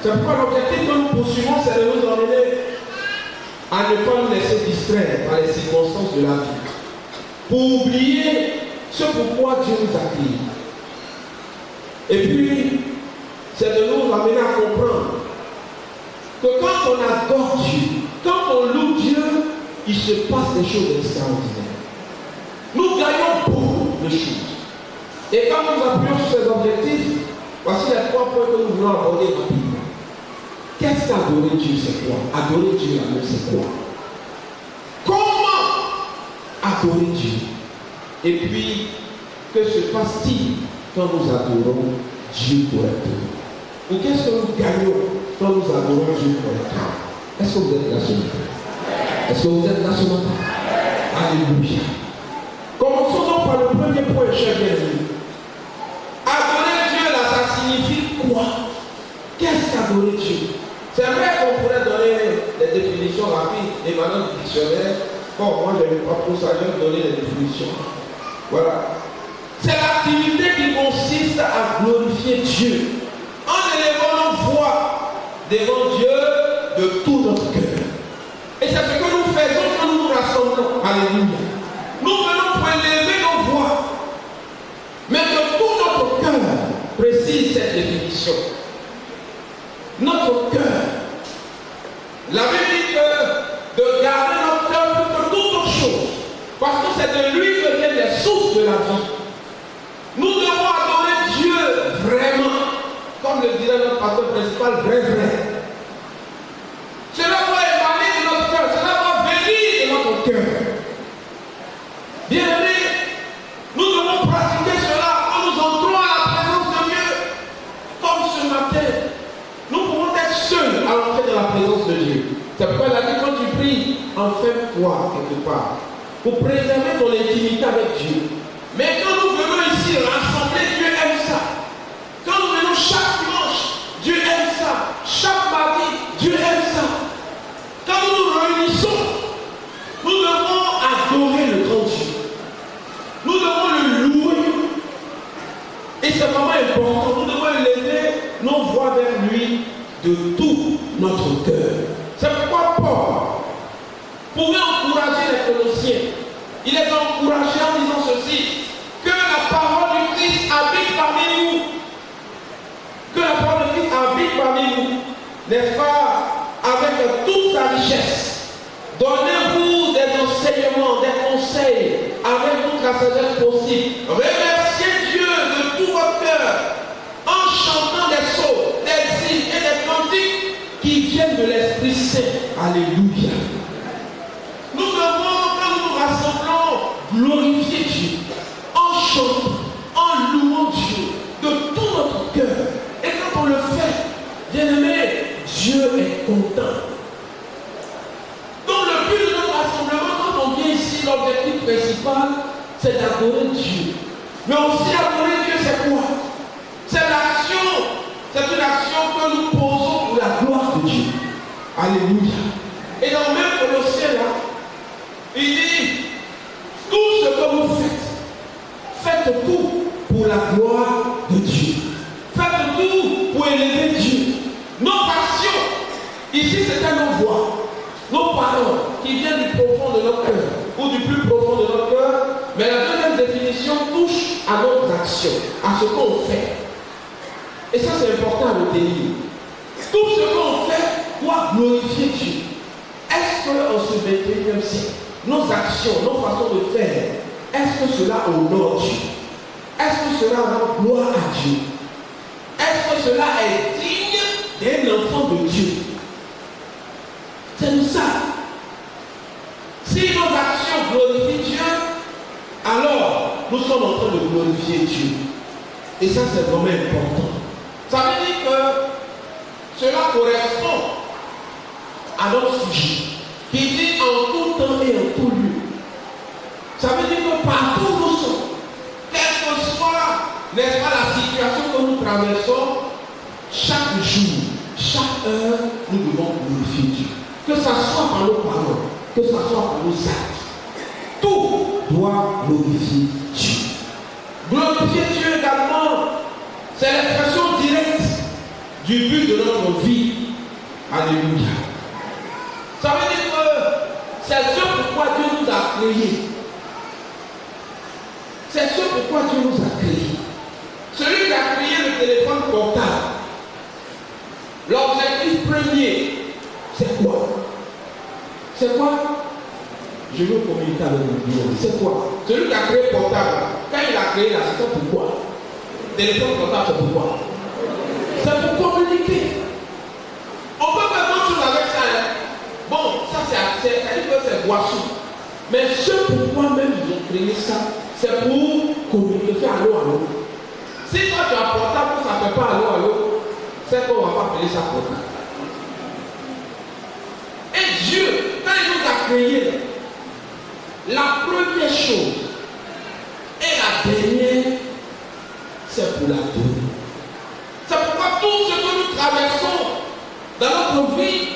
C'est pourquoi l'objectif que nous poursuivons, c'est de nous emmener à ne pas nous laisser distraire par les circonstances de la vie. Pour oublier ce pourquoi Dieu nous a créés. Et puis, c'est de nous amener à comprendre que quand on adore Dieu, quand on loue Dieu, il se passe des choses extraordinaires. Nous gagnons beaucoup de choses. Et quand nous appuyons sur ces objectifs, voici les 3 points que nous voulons aborder rapidement. Qu'est-ce qu'adorer Dieu, c'est quoi? Adorer Dieu, l'amour, c'est quoi? Comment adorer Dieu? Et puis, que se passe-t-il quand nous adorons Dieu correctement? Ou qu'est-ce que nous gagnons quand nous adorons Dieu correctement? Est-ce que vous êtes là ce matin? Est-ce que vous êtes là ce matin? Alléluia. Commençons donc par le premier point, cher bien-aimé. Adorer Dieu, là, ça signifie quoi? Qu'est-ce qu'adorer Dieu? C'est vrai qu'on pourrait donner des définitions rapides et maintenant du dictionnaire. Bon, moi je n'aime pas pour ça, je vais donner des définitions. Voilà. C'est l'activité qui consiste à glorifier Dieu en élevant nos voix devant Dieu de tout notre cœur. Et c'est ce que nous faisons quand nous nous rassemblons. Alléluia. Nous venons pour élever nos voix. Mais que tout notre cœur précise cette définition. Notre cœur. La Bible dit que de garder notre cœur plus que toute autre chose. Parce que c'est de lui que viennent les sources de la vie. Nous devons adorer Dieu vraiment. Comme le dirait notre pasteur principal, vrai. Cela doit émaner de notre cœur. Cela doit venir de notre cœur. Bien-aimés, nous devons pratiquer cela quand nous entrons à la présence de Dieu. Comme ce matin, nous pouvons être seuls à l'entrée de la présence de Dieu. C'est pourquoi la dit quand tu pries, enferme-toi quelque part. Pour préserver ton intimité avec Dieu. Mais quand nous venons ici rassembler, Dieu aime ça. Quand nous venons chaque dimanche, Dieu aime ça. Chaque mardi, Dieu aime ça. Quand nous nous réunissons, nous devons adorer le grand Dieu. Nous devons le louer. Et c'est vraiment important. Nous devons élever nos voix vers lui de tout notre cœur. C'est pourquoi Paul pouvait encourager les Colossiens. Il les a encouragés en disant ceci, que la parole du Christ habite parmi nous. Que la parole du Christ habite parmi nous. N'est-ce pas? Avec toute sa richesse. Donnez-vous des enseignements, des conseils, avec toute la sagesse possible. Remerciez Dieu de tout votre cœur, en chantant des sceaux, des hymnes et des cantiques qui viennent de l'Esprit Saint. Alléluia. Nous devons, quand nous nous rassemblons, glorifier Dieu, en chantant, en louant Dieu, de tout notre cœur. Et quand on le fait, bien aimé, Dieu est content. Donc le but de notre rassemblement, quand on vient ici, l'objectif principal, c'est d'adorer Dieu. Mais aussi adorer Dieu, c'est quoi? C'est l'action, c'est une action que nous posons pour la gloire de Dieu. Alléluia. Et dans le même Colossiens là, il dit, tout ce que vous faites, faites tout pour la gloire de Dieu. Faites tout pour élever Dieu. Nos actions, ici c'était nos voix, nos paroles qui viennent du profond de notre cœur ou du plus profond de notre cœur. Mais la deuxième définition touche à notre action, à ce qu'on fait. Et ça c'est important à retenir. Tout ce qu'on fait doit glorifier Dieu. Est-ce qu'en ce 21e siècle, nos actions, nos façons de faire, est-ce que cela honore Dieu? Est-ce que cela rend gloire à Dieu? Est-ce que cela est digne d'un enfant de Dieu? C'est nous ça. Si nos actions glorifient Dieu, alors nous sommes en train de glorifier Dieu. Et ça c'est vraiment important. Ça veut dire que cela correspond à notre sujet, qui dit en tout temps et en tout lieu. Ça veut dire que partout où nous sommes, quelle que soit, n'est-ce pas, la situation que nous traversons, chaque jour, chaque heure, nous devons glorifier Dieu. Que ça soit par nos paroles, que ça soit par nos actes. Tout doit glorifier Dieu. Glorifier Dieu également, c'est l'expression directe du but de notre vie. Alléluia. Ça veut dire que c'est ce pourquoi Dieu nous a créés. C'est ce pourquoi Dieu nous a créés. Celui qui a créé le téléphone portable, l'objectif premier, c'est quoi? C'est quoi? Je veux communiquer avec mon Dieu. C'est quoi? Celui qui a créé le portable, quand il a créé là, c'est pourquoi? Téléphone portable, c'est pourquoi? C'est pour communiquer. On peut faire d'autres choses avec ça. Hein? Bon, ça c'est boisson. Mais ce pourquoi même ils ont créé ça, c'est pour communiquer, faire allô allô. Si toi tu as un portable, ça ne fait pas allô allô, c'est qu'on ne va pas appeler ça portable. Et Dieu, quand il nous a créé, la première chose et la dernière, c'est pour la donner. C'est pourquoi tout ce que nous traversons dans notre vie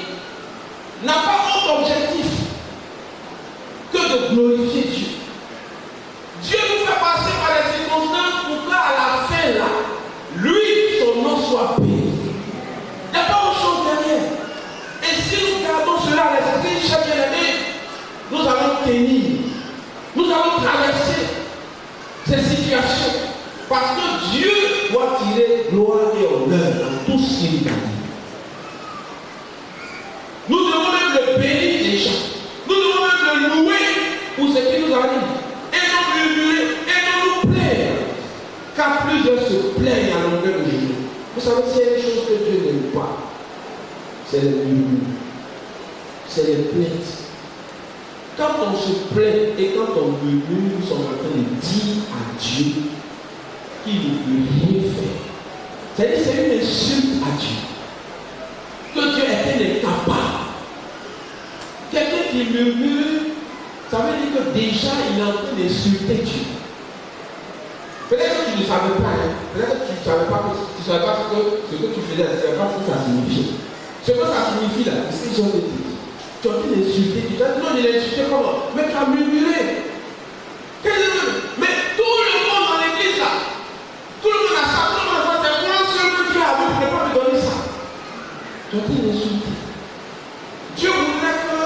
n'a pas autre objectif que de glorifier Dieu. Dieu nous fait passer par les circonstances pour qu'à la fin, là, lui, son nom soit payé. Il n'y a pas autre chose derrière. ce qu'il t'a dit. Nous devons même le bénir déjà. Nous devons même le louer pour ce qui nous arrive. Et non murmurer, et non nous plaindre. Car plusieurs se plaignent à longueur de journée. Vous savez, s'il y a des choses que Dieu n'aime pas, c'est les murmures, c'est les plaintes. Quand on se plaint et quand on murmure, nous sommes en train de dire à Dieu qu'il ne peut rien faire. C'est-à-dire c'est une insulte à Dieu. Que Dieu est incapable. Quelqu'un qui murmure, ça veut dire que déjà il est en train d'insulter Dieu. Peut-être que tu ne savais pas, peut-être que tu ne savais pas ce que tu faisais, tu ne savais pas ce que ça signifiait. Ce que ça signifie là, c'est ce que j'ai dit. Tu as envie d'insulter, tu as dit non, il a insulté comment? Mais tu as murmuré. Mais tout le monde dans l'église là, tout le monde a ça, tout le monde a ça, c'est moi seul que Dieu a vu, tu ne peux pas me donner ça. Tu as envie d'insulter. Dieu voudrait que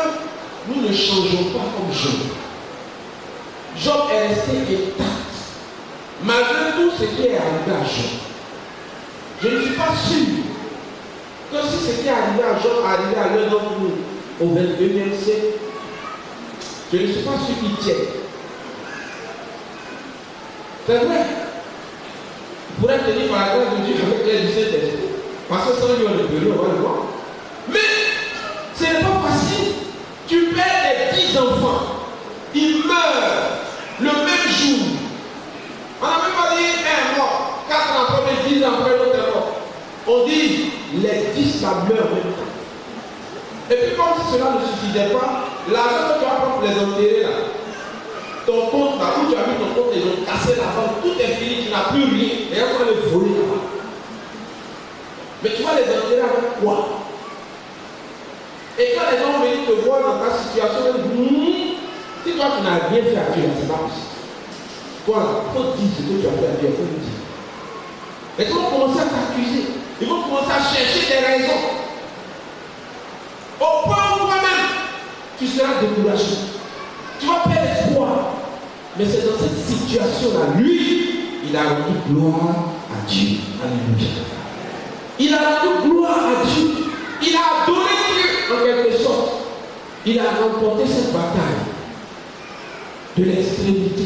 nous ne changeons pas comme Job. Job est resté intact. Malgré tout ce qui est arrivé à Job. Je ne suis pas sûr que si ce qui est arrivé à Job arrivé à l'un d'entre nous au 21e siècle, je ne suis pas sûr qu'il tienne. C'est vrai. Il pourrait tenir par la grâce de Dieu avec l'aide du Saint-Esprit. Parce que sans lui, on ne peut rien, on va le voir. Mais ce n'est pas facile. Tu perds les 10 enfants. Ils meurent le même jour. On n'a même pas dit un mort. 4 ans après, 10 ans après, l'autre est mort. On dit les 10 là meurent en même temps. Et puis comme si cela ne suffisait pas, l'argent que tu vas prendre pour les enterrer là, ton compte là, où tu as mis ton compte, ils ont cassé la banque, tout est fini, tu n'as plus rien, et on va le voler là-bas. Mais tu vas les enterrer avec quoi? Et quand les gens viennent te voir dans ta situation, ils disent, si toi tu n'as rien fait à Dieu, c'est pas possible. Voilà, il faut dire ce que tu as fait à Dieu, il faut le dire. Et ils vont commencer à t'accuser, ils vont commencer à chercher des raisons. Au point où toi-même, tu seras découragé. Tu vas perdre espoir. Mais c'est dans cette situation-là, lui, il a rendu gloire à Dieu. Alléluia. Il a rendu gloire à Dieu. Il a adoré Dieu en quelque sorte. Il a remporté cette bataille de l'extrémité.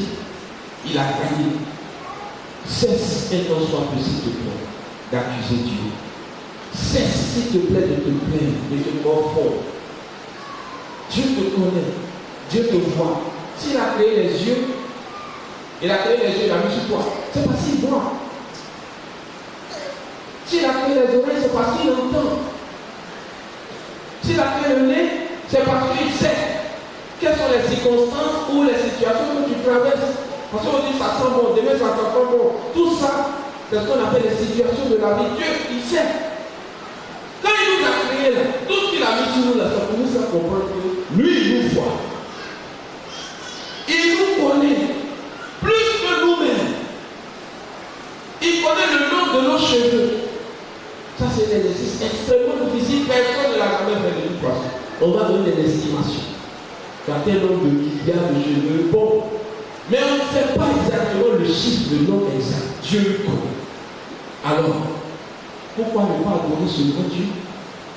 Il a gagné. Cesse un temps soit peu, s'il te plaît, d'accuser Dieu. Cesse, s'il te plaît, de te plaindre, de te morfondre. Dieu te connaît, Dieu te voit. S'il a créé les yeux, il a créé les yeux, il a mis sur toi. C'est parce qu'il voit. S'il a créé les oreilles, c'est parce qu'il entend. S'il a créé le nez, c'est parce qu'il sait quelles sont les circonstances ou les situations que tu traverses. Parce qu'on dit ça sent bon, demain ça sent pas bon. Tout ça, c'est ce qu'on appelle les situations de la vie. Dieu, il sait. Quand il nous a créé là, tout ce qu'il a mis sur nous là, ça pour nous faire comprendre que lui, il nous voit. Il nous connaît plus que nous-mêmes. Il connaît le nom de nos cheveux. Ça, c'est un exercice extrêmement difficile. Personne ne l'a jamais fait de toute façon. On va donner des estimations. Il y a tel nombre de milliards de cheveux. Bon. Mais on ne sait pas exactement le chiffre de nom exact. Dieu le connaît. Alors, pourquoi ne pas adorer ce grand Dieu?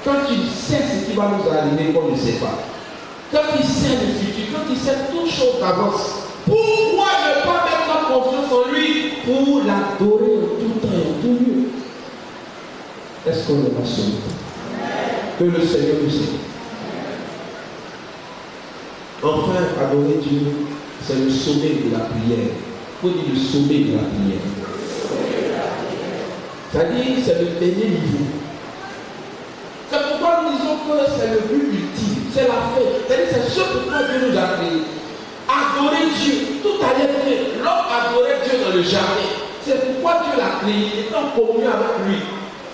Quand il sait ce qui va nous arriver qu'on ne sait pas. Quand il sait le futur, quand il sait toutes choses d'avance. Pourquoi ne pas mettre notre confiance en lui pour l'adorer en tout temps et en tout lieu? Est-ce qu'on est sauvé? Que le Seigneur nous aide. Enfin, adorer Dieu, c'est le sommet de la prière. Il faut dire le sommet de la prière. C'est-à-dire, c'est le dernier niveau. C'est pourquoi nous disons que c'est le but ultime, c'est la fête. C'est-à-dire, c'est ce pourquoi Dieu nous a créés. Adorer Dieu, tout allait bien. L'homme adorait Dieu dans le jardin. C'est pourquoi Dieu l'a créé, il est en communion avec lui.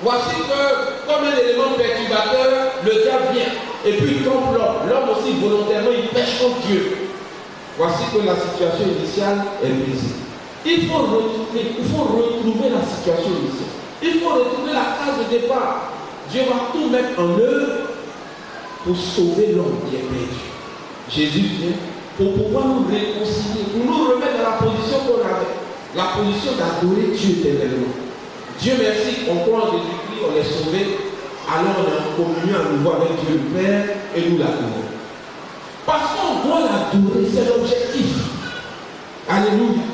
Voici que, comme un élément perturbateur, le diable vient. Et puis il trompe l'homme. L'homme aussi, volontairement, il pêche contre Dieu. Voici que la situation initiale est brisée. Il faut retrouver la situation initiale. Il faut retrouver la case de départ. Dieu va tout mettre en œuvre pour sauver l'homme qui est perdu. Jésus vient pour pouvoir nous réconcilier, pour nous remettre dans la position qu'on avait. La position d'adorer Dieu éternellement. Dieu merci, on croit en Jésus-Christ. dit qu'on est sauvé, alors on est en communion à nouveau avec Dieu le Père et nous l'adorons. Parce qu'on doit l'adorer, c'est l'objectif. Alléluia.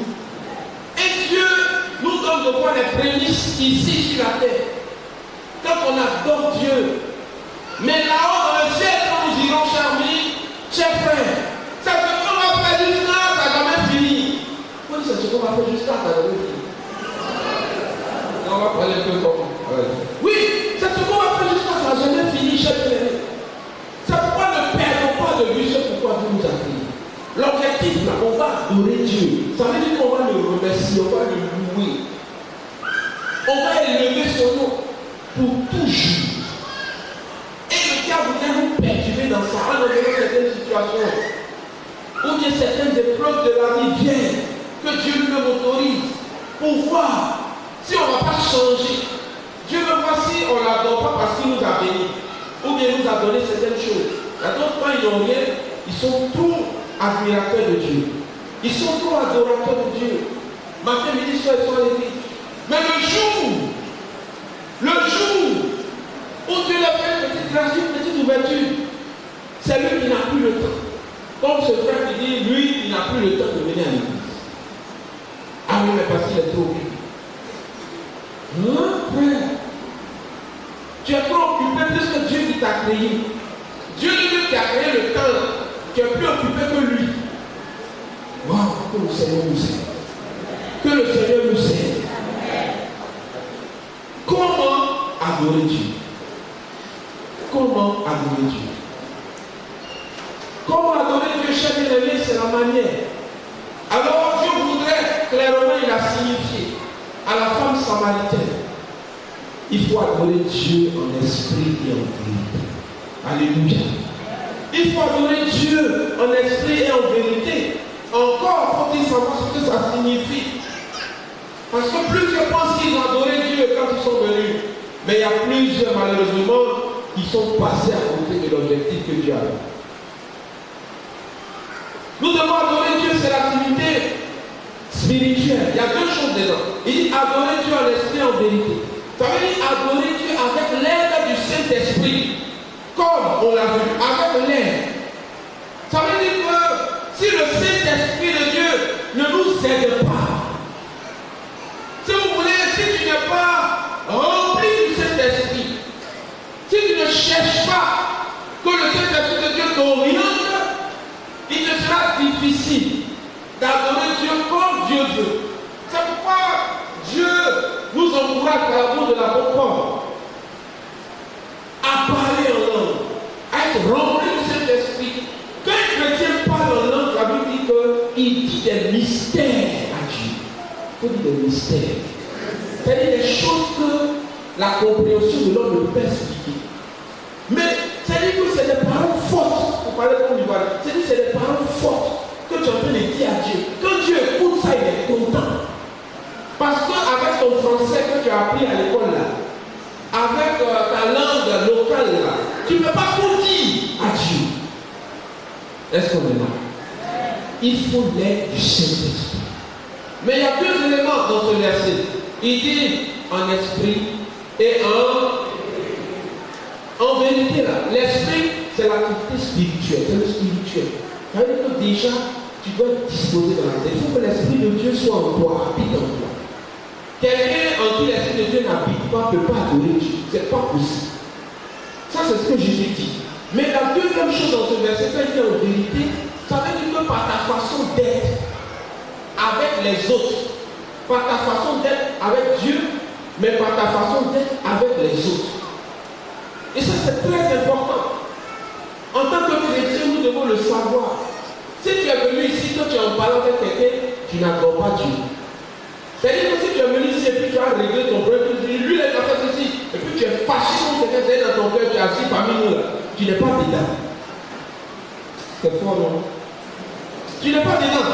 Et Dieu nous donne de voir les prémices ici sur la terre. Quand on adore Dieu. Mais là-haut dans le ciel, quand nous irons charmer, chers frères, c'est ce qu'on va faire jusqu'à ça n'a jamais fini. Oui, c'est ce qu'on va faire jusqu'à ça n'a jamais fini. On va parler un peu comme. Oui, c'est ce qu'on va faire jusqu'à ça n'a jamais fini, chers frères. C'est pourquoi ne perdons pas de vue ce pourquoi Dieu nous a créés. L'objectif là, on va adorer Dieu. Ça veut dire qu'on va le remercier, on va le louer. On va élever son nom pour toujours. Et le diable vient nous perturber dans ça, en enlevant certaines situations. Ou bien certaines épreuves de la vie viennent, que Dieu nous autorise pour voir si on ne va pas changer. Dieu veut voir si on ne l'adore pas parce qu'il nous a bénis. Ou bien nous a donné certaines choses. Il y a d'autres quand ils n'ont rien, ils sont trop admirateurs de Dieu. Ils sont trop adorateurs de Dieu. Matin, midi, soir, ils sont à l'église. Mais le jour où Dieu a fait une petite grâce, une petite ouverture, c'est lui qui n'a plus le temps. Comme ce frère qui dit, lui, il n'a plus le temps de venir à l'église. Ah oui, mais parce qu'il est trop occupé. Non, frère. Tu es trop occupé plus que Dieu qui t'a créé. Dieu lui qui a créé le temps, tu es plus occupé que lui. Waouh, que le Seigneur nous aide. Que le Seigneur nous aide. Comment adorer Dieu? Comment adorer Dieu? Comment adorer Dieu, cher bien-aimé, c'est la manière. Alors Dieu voudrait, clairement, il a signifié à la femme samaritaine, il faut adorer Dieu en esprit et en vérité. Alléluia. Il faut adorer Dieu en esprit et en vérité. Encore faut-il savoir ce que ça signifie. Parce que plusieurs pensent qu'ils ont adoré Dieu quand ils sont venus. Mais il y a plusieurs, malheureusement, qui sont passés à côté de l'objectif que Dieu a. Nous devons adorer Dieu, c'est l'activité spirituelle. Il y a deux choses dedans. Il dit adorer Dieu en esprit et en vérité. Ça veut dire adorer Dieu avec l'aide du Saint-Esprit. Comme on l'a vu, avec l'aide. Ça veut dire que si le Saint-Esprit de Dieu ne nous aide pas, si vous voulez, si tu n'es pas rempli du Saint-Esprit, si tu ne cherches pas que le Saint-Esprit de Dieu t'oriente, il te sera difficile d'adorer Dieu comme Dieu veut. C'est pourquoi Dieu nous encourage par l'amour de la bonne parole à parler en langue, à être rempli du Saint-Esprit. Quand un chrétien parle en langue, la Bible dit qu'il dit des mystères à Dieu. Il faut dire des mystères. C'est-à-dire des choses que la compréhension de l'homme ne peut pas expliquer. Mais c'est-à-dire que c'est des paroles fortes. Pour parler comme du Val, c'est-à-dire que c'est des paroles fortes que tu es en train de dire à Dieu. Quand Dieu écoute ça, il est content. Parce qu'avec ton français que tu as appris à l'école là, avec ta langue locale là, tu ne peux pas tout dire à Dieu. Est-ce qu'on est là? Il faut l'aide du Saint-Esprit. Mais il y a deux éléments dans ce verset. Il dit en esprit et en vérité là. L'esprit, c'est l'activité spirituelle, c'est le spirituel. Ça veut dire que déjà, tu dois être disposé dans la tête. Il faut que l'Esprit de Dieu soit en toi, habite en toi. Quelqu'un en qui l'Esprit de Dieu n'habite pas ne peut pas adorer Dieu. Ce n'est pas possible. Ça, c'est ce que Jésus dit. Mais la deuxième chose dans ce verset, quand il dit en vérité, ça veut dire que par ta façon d'être avec les autres, par ta façon d'être avec Dieu, mais par ta façon d'être avec les autres. Et ça, c'est très important. En tant que chrétien, nous devons le savoir. Si tu es venu ici, que tu es en parlant avec quelqu'un, tu n'adores pas Dieu. C'est-à-dire que si tu es venu ici et puis tu as réglé ton problème, tu dis, lui, il a fait ceci, et puis tu es fâché contre quelqu'un, c'est dans ton cœur, tu es assis parmi nous là. Tu n'es pas dedans. C'est fort, non? Tu n'es pas dedans.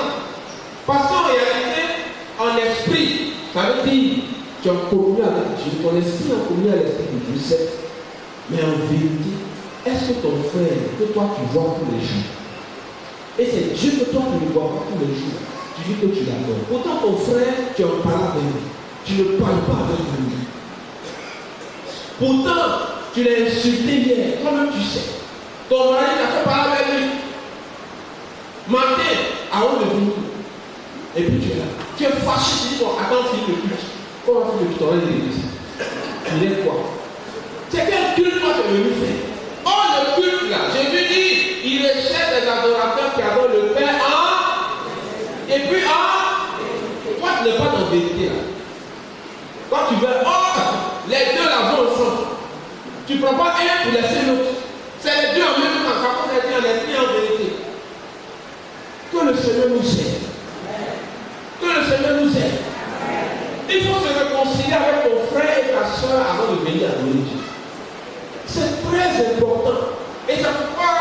Parce qu'en réalité, en esprit, ça veut dire tu es en communion avec Dieu, ton esprit est en communion avec l'esprit de Dieu, certes. Mais en vérité, est-ce que ton frère, que toi tu vois tous les jours, et c'est Dieu que toi tu ne vois pas tous les jours, tu dis que tu l'adores. Pourtant ton frère, tu en parles avec lui, tu ne parles pas avec lui. Pourtant, tu l'as insulté hier, toi-même tu sais. Ton mari t'a fait parler avec lui. Matin, avant de venir. Et puis tu es là. Tu es fâché, tu dis, bon, attends, finis le culte. Comment va faire le culte dans l'église? Tu es quoi? C'est quel culte toi tu es venu faire? Oh, le culte là, j'ai vu dire, il est chef des adorateurs qui adorent le Père en. Et puis en. Toi, tu n'es pas dans vérité là. Quand tu veux, oh, les deux là vont ensemble. Tu ne prends pas un pour laisser l'autre. C'est les deux en même temps. Quand on est en esprit en vérité. Que le Seigneur nous aide. Que le Seigneur nous aide. Il faut se réconcilier avec ton frère et ta soeur avant de venir adorer Dieu. C'est très important. Et c'est pourquoi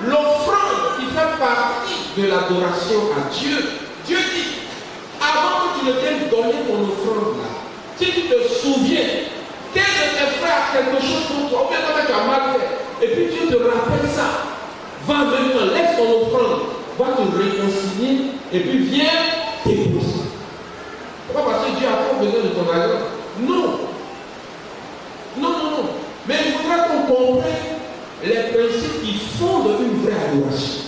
l'offrande qui fait partie de l'adoration à Dieu, Dieu dit, avant que tu ne viennes donner ton offrande là, si tu te souviens qu'un de tes frères a quelque chose pour toi, ou bien toi tu as mal fait, et puis Dieu te rappelle ça, va maintenant, laisse ton offrande, va te réconcilier, et puis viens déposer. Pourquoi? Parce que Dieu a pas besoin de ton argent. Non. Non, non, non. Mais il faudra qu'on comprenne les principes qui fondent une vraie adoration.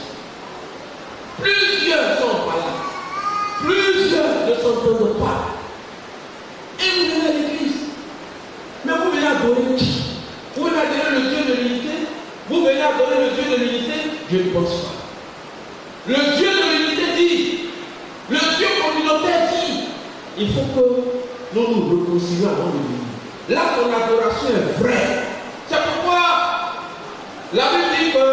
Plusieurs sont pas là. Plusieurs ne s'entendent pas. Et vous venez à l'église. Mais vous venez adorer qui? Vous venez adorer le Dieu de l'unité? Vous venez adorer le Dieu de l'unité? Je ne pense pas. Le Dieu de l'unité dit, le Dieu communautaire dit, il faut que nous nous réconcilions avant de venir. Là, ton adoration est vraie. C'est pourquoi la Bible dit que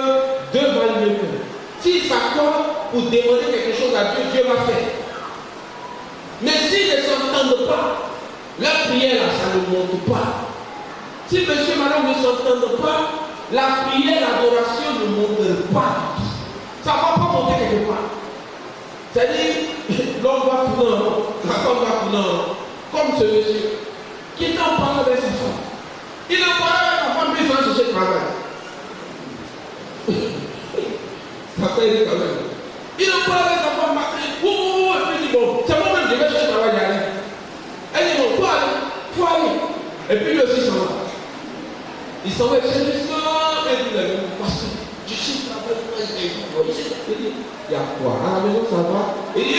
Dieu va le faire. S'ils s'accordent pour demander quelque chose à Dieu, Dieu va faire. Mais s'ils ne s'entendent pas, leur prière, là, ça ne monte pas. Si monsieur et madame ne s'entendent pas, la prière, l'adoration ne monte pas. Ça ne va pas monter quelque part. C'est-à-dire, l'homme va tourner, la femme va tourner, comme ce monsieur, qui est en parlant avec sa femme. Il en parle avec sa femme, puis il va chercher le travail. Ça fait quand même. Il en parle avec sa femme, et puis il dit, bon, c'est moi-même, je vais chercher le travail, y aller. Elle dit, bon, faut aller. Et puis lui aussi s'en va. Il s'en va chez lui, et puis il a dit, parce que je sais pas, il y a quoi? À la maison, ça va? Il dit,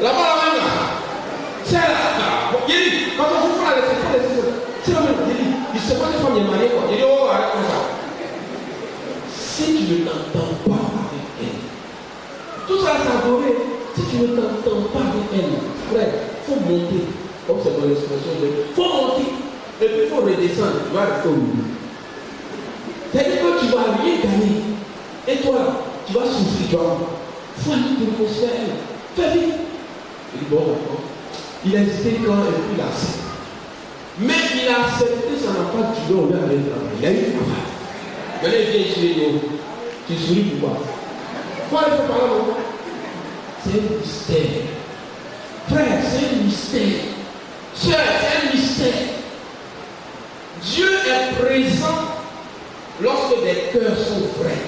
là-bas, la même là. C'est là. Bon, il dit, quand on se parle, c'est la même. Il se passe des femmes, il est marié, quoi. Il dit, oh, arrête comme ça. Si tu ne t'entends pas avec elle, tout ça, c'est adoré. Si tu ne t'entends pas avec elle, frère, il faut monter. Comme c'est dans l'expression de. Il faut monter. Et puis il faut redescendre. Tu vas rester au milieu. C'est-à-dire que tu ne vas rien gagner. Et toi, tu vas souffrir. Tu vas. Il faut aller te réconcilier. Fais vite. Il dit, bon, d'accord. Il a hésité quand et puis il a accepté. Mais il a accepté, ça n'a pas duré, on lui a donné le travail. Il a eu du travail. Maintenant, il vient ici, il dit, tu souris pourquoi? Pourquoi il faut parler maintenant? C'est un mystère. Frère, c'est un mystère. Sœur, c'est un mystère. Dieu est présent lorsque des cœurs sont vrais.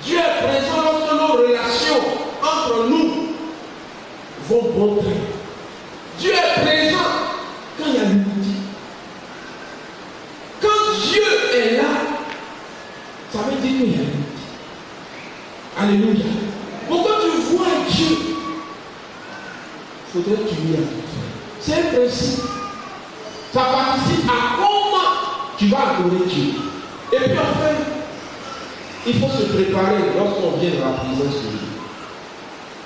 Dieu est présent lorsque nos relations entre nous vont bon train. Dieu est présent quand il y a l'unité. Quand Dieu est là, ça veut dire qu'il y a l'unité. Alléluia. Pourquoi tu vois Dieu? Il faudrait que tu lui as. C'est un principe. Ça participe à comment tu vas adorer Dieu. Et puis enfin, il faut se préparer lorsqu'on vient dans la présence de Dieu.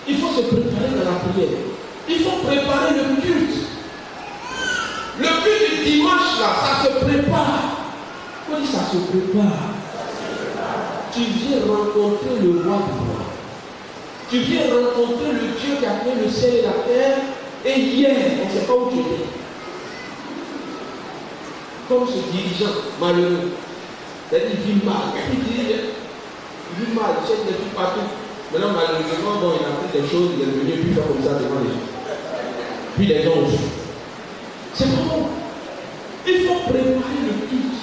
Il faut se préparer dans la prière. Il faut préparer le culte. Le culte du dimanche là, ça se prépare. Quand ça se prépare, tu viens rencontrer le roi du roi. Tu viens rencontrer le Dieu qui a créé le ciel et la terre. Et hier, on ne sait pas où tu étais. Comme ce dirigeant malheureux. C'est-à-dire qu'il vit mal. Il vit mal, il cherche des trucs partout. Maintenant, malheureusement, bon, il a fait des choses, il est venu, puis faire comme ça devant les gens. Puis les gens aussi. C'est comment? Il faut préparer le culte.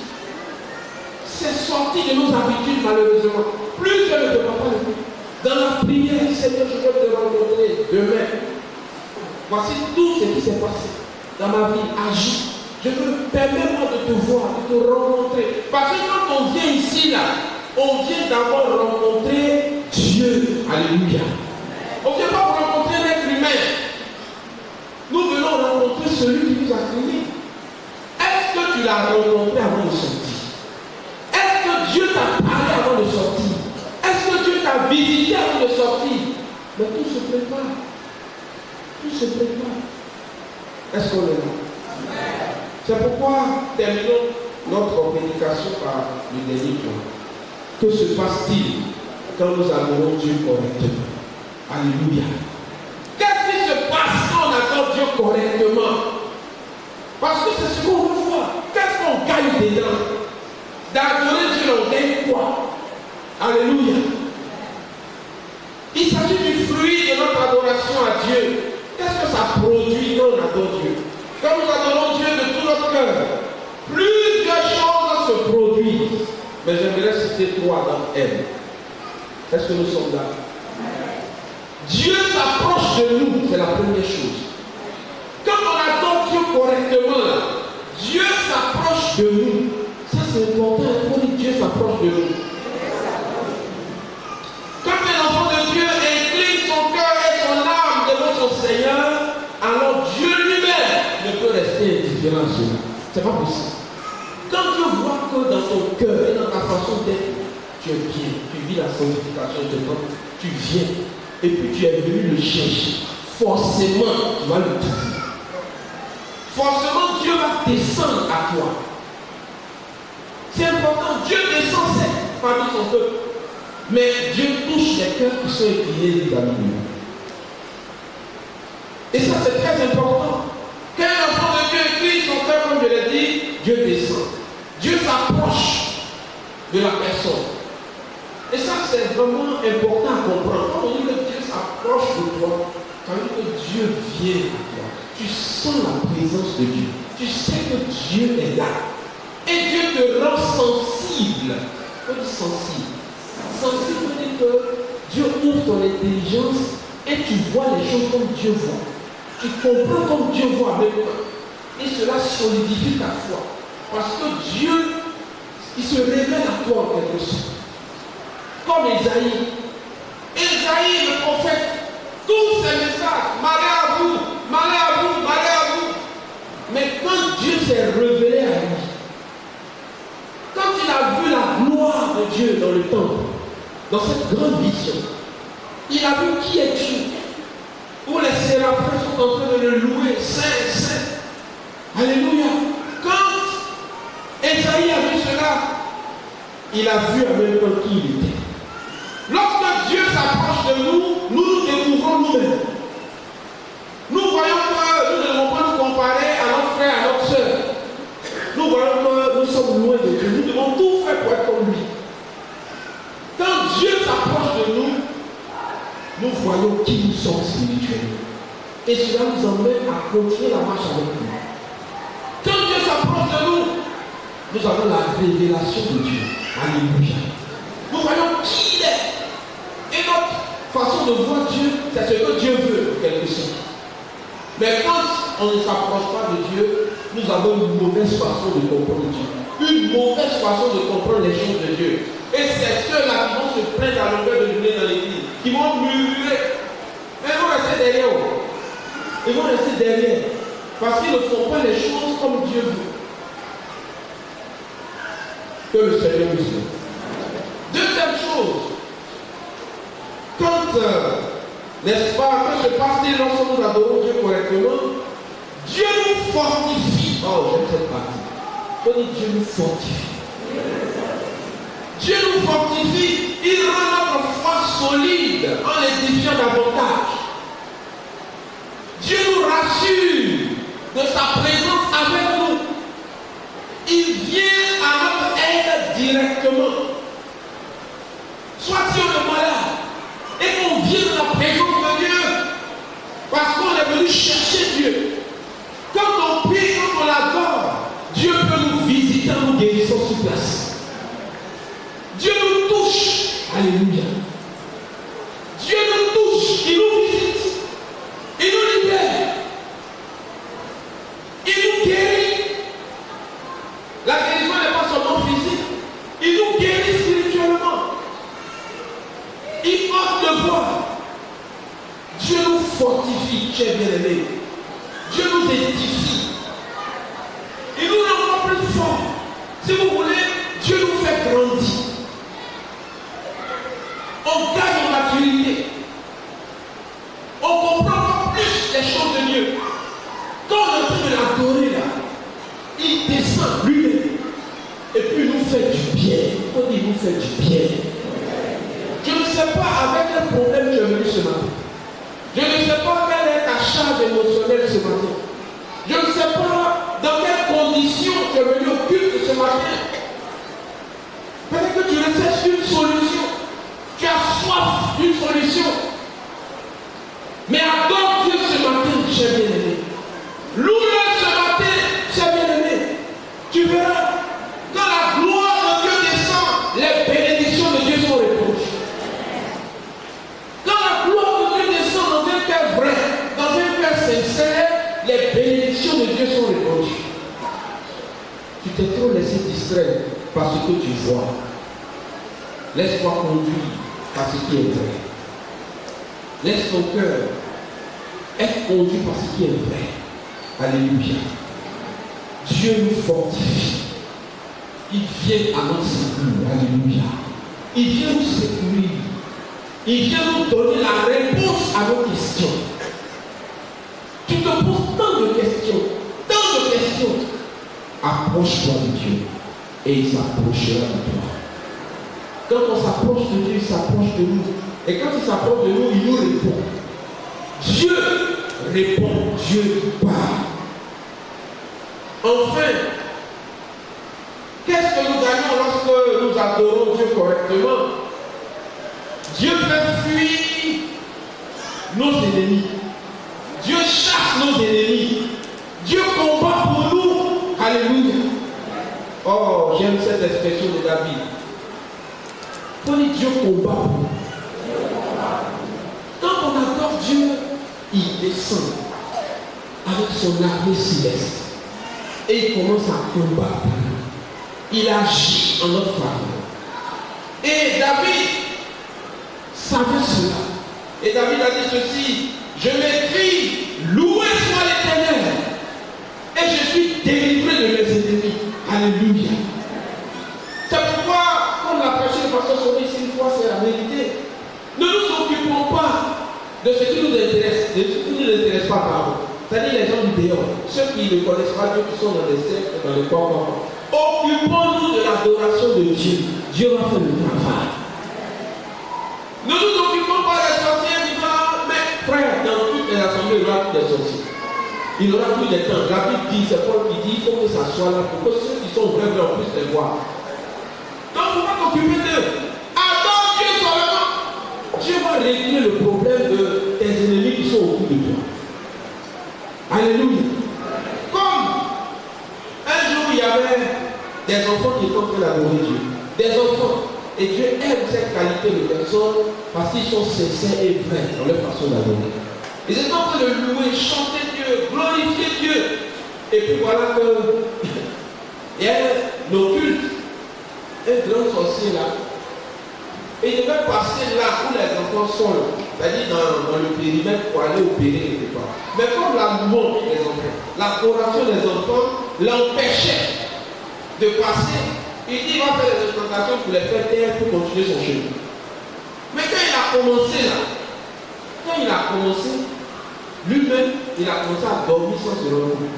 C'est sorti de nos habitudes, malheureusement. Plusieurs ne peuvent pas le faire. Dans la prière, Seigneur, je veux te rencontrer demain. Voici tout ce qui s'est passé dans ma vie. Agis. Je veux, permets-moi de te voir, de te rencontrer. Parce que quand on vient ici, là, on vient d'abord rencontrer Dieu. Alléluia. On ne vient pas rencontrer l'être humain. Nous venons rencontrer celui qui nous a créés. Est-ce que tu l'as rencontré avant de sortir? Est-ce que Dieu t'a parlé avant de sortir? Est-ce que Dieu t'a visité avant de sortir? Mais tout se prépare. Tout se prépare. Est-ce qu'on est là? C'est pourquoi terminons notre prédication par le dernier point. Que se passe-t-il quand nous adorons Dieu correctement? Alléluia. Qu'est-ce qui se passe quand on adore Dieu correctement? Parce que c'est ce qu'on veut voir. Qu'est-ce qu'on gagne dedans? D'adorer Dieu, on gagne quoi? Alléluia. Il s'agit du fruit de notre adoration à Dieu. Qu'est-ce que ça produit quand on adore Dieu? Quand nous adorons Dieu de tout notre cœur, plusieurs choses se produisent. Mais j'aimerais citer 3 d'entre elles. Est-ce que nous sommes là? Dieu s'approche de nous, c'est la première chose. Quand on adore Dieu correctement, Dieu s'approche de nous. Ça c'est important, pour dire Dieu s'approche de nous. Quand un enfant de Dieu incline son cœur et son âme devant son Seigneur, alors Dieu lui-même ne peut rester indifférent à cela. C'est pas possible. Quand Dieu voit que dans ton cœur et dans ta façon d'être, tu es bien, tu vis la sanctification de ton, tu viens et puis tu es venu le chercher, forcément tu vas le trouver. Forcément Dieu va descendre à toi. C'est important, Dieu descend certes parmi son peuple, mais Dieu touche les cœurs qui sont inclinés vis-à-vis de lui. Et ça c'est très important. Quand un enfant de Dieu incline son cœur, comme je l'ai dit, Dieu descend. Dieu s'approche de la personne. Et ça c'est vraiment important à comprendre. Quand on dit que Dieu s'approche de toi, ça veut dire que Dieu vient à toi. Tu sens la présence de Dieu. Tu sais que Dieu est là. Et Dieu te rend sensible. On dit sensible. Sensible veut dire que Dieu ouvre ton intelligence et tu vois les choses comme Dieu voit. Tu comprends comme Dieu voit maintenant. Et cela solidifie ta foi. Parce que Dieu, il se révèle à toi en quelque sorte. Comme Esaïe. Esaïe, le prophète, tous ces messages, malheur à vous, malheur à vous, malheur à vous. Mais quand Dieu s'est révélé à lui, quand il a vu la gloire de Dieu dans le temple, dans cette grande vision, il a vu qui est Dieu, où les séraphins sont en train de le louer, Saint, Saint. Alléluia. Quand Esaïe a vu cela, il a vu en même temps qui il était. Lorsque Dieu s'approche de nous, nous nous découvrons nous-mêmes. Nous voyons que nous ne devons pas nous comparer à notre frère, à notre soeur. Nous voyons que nous sommes loin de Dieu. Nous devons tout faire pour être comme lui. Quand Dieu s'approche de nous, nous voyons qui nous sommes spirituellement. Et cela nous emmène à continuer la marche avec lui. Quand Dieu s'approche de nous, nous avons la révélation de Dieu. Alléluia. Nous voyons qui il est. Et notre façon de voir Dieu, c'est ce que Dieu veut, en quelque sorte. Mais quand on ne s'approche pas de Dieu, nous avons une mauvaise façon de comprendre Dieu. Une mauvaise façon de comprendre les choses de Dieu. Et c'est ceux-là qui vont se plaindre à longueur de journée dans l'église, qui vont murmurer. Mais ils vont rester derrière. Ils vont rester derrière. Parce qu'ils ne font pas les choses comme Dieu veut. Que le Seigneur nous aide. Deuxième chose, quand, n'est-ce pas, que se passe-t-il lorsque nous adorons Dieu correctement? Dieu nous fortifie. Oh, j'aime cette partie. On dit Dieu nous fortifie. Dieu nous fortifie. Il rend notre foi solide en l'édifiant davantage. Dieu nous rassure de sa présence avec nous. Il vient à notre aide directement. Soit si on est malade et qu'on vient de la présence de Dieu, parce qu'on est venu chercher Dieu. Quand on prie, quand on l'adore, Dieu peut nous visiter en nous guérissant sur place. Dieu nous touche. Alléluia. Dieu nous touche, il nous visite, il nous libère, il nous guérit. cher bien-aimé, Dieu nous édifie. Il nous rend encore plus forts. Si vous voulez, Dieu nous fait grandir. On gagne en maturité. On comprend encore plus les choses de Dieu. Quand on est en train de l'adorer là, il descend lui-même. Et puis il nous fait du bien. On dit il nous fait du bien. Je ne sais pas avec quel problème tu es venu ce matin. Je ne sais pas quelle est ta charge émotionnelle ce matin. Je ne sais pas dans quelles conditions tu es venu au culte ce matin. Peut-être que tu recherches une solution. Tu as soif d'une solution. Mais adore Dieu ce matin, cher bien-aimé. Loue-le ce matin, cher bien-aimé. Tu verras, quand la gloire de Dieu descend, les bénédictions de Dieu sont répondues. Quand la gloire de Dieu descend dans un cœur vrai, dans un cœur sincère, les bénédictions de Dieu sont répondues. Tu t'es trop laissé distraire par ce que tu vois. Laisse-toi conduire par ce qui est vrai. Laisse ton cœur être conduit par ce qui est vrai. Alléluia. Dieu nous fortifie. Il vient à notre secours. Alléluia. Il vient nous secourir. Il vient nous donner la réponse à nos questions. Tu te poses tant de questions. Tant de questions. Approche-toi de Dieu. Et il s'approchera de toi. Quand on s'approche de Dieu, il s'approche de nous. Et quand il s'approche de nous, il nous répond. Dieu répond, Dieu parle. Enfin, qu'est-ce que nous gagnons lorsque nous adorons Dieu correctement? Dieu fait fuir nos ennemis. Dieu chasse nos ennemis. Dieu combat pour nous. Alléluia. Oh, j'aime cette expression de David. Quand Dieu combat pour nous. Quand on adore Dieu, il descend avec son armée céleste et il commence à combattre. Il agit en notre faveur. Et David savait cela. Et David a dit ceci: je m'écris, loué soit l'Éternel, et je suis délivré de mes ennemis. Alléluia. C'est pourquoi, comme l'a prêché le pasteur Sonny ici une fois, c'est la vérité. Ne nous occupons pas de ce qui nous intéresse, de ce qui ne nous intéresse pas d'abord. C'est-à-dire les gens du dehors, ceux qui ne connaissent pas Dieu, qui sont dans les sectes, dans les corps. Occupons-nous de l'adoration de Dieu. Dieu va faire le travail. Ne nous occupons pas des sorciers disant, mais frère, dans toutes les assemblées, il y aura plus des sorciers. Il y aura plus de temps. La Bible dit, c'est Paul qui dit, il faut que ça soit là pour que ceux qui sont vrais puissent les voir. Donc, il ne faut pas t'occuper d'eux. Adore Dieu seulement. Dieu va régler le problème de tes ennemis qui sont autour de toi. Alléluia. Comme un jour il y avait des enfants qui étaient en train d'adorer Dieu. Des enfants. Et Dieu aime cette qualité de personnes parce qu'ils sont sincères et vrais dans leur façon d'adorer. Ils étaient en train de louer, chanter Dieu, glorifier Dieu. Et puis voilà que il y a un occulte, un grand sorcier là. Et il devait passer là où les enfants sont là, c'est-à-dire dans le périmètre pour aller opérer quelque part. Mais comme la louange des enfants, l'adoration des enfants l'empêchait de passer, il dit qu'il va faire des exploitations pour les faire taire pour continuer son chemin. Mais quand il a commencé là, lui-même, il a commencé à dormir sans se rendre compte.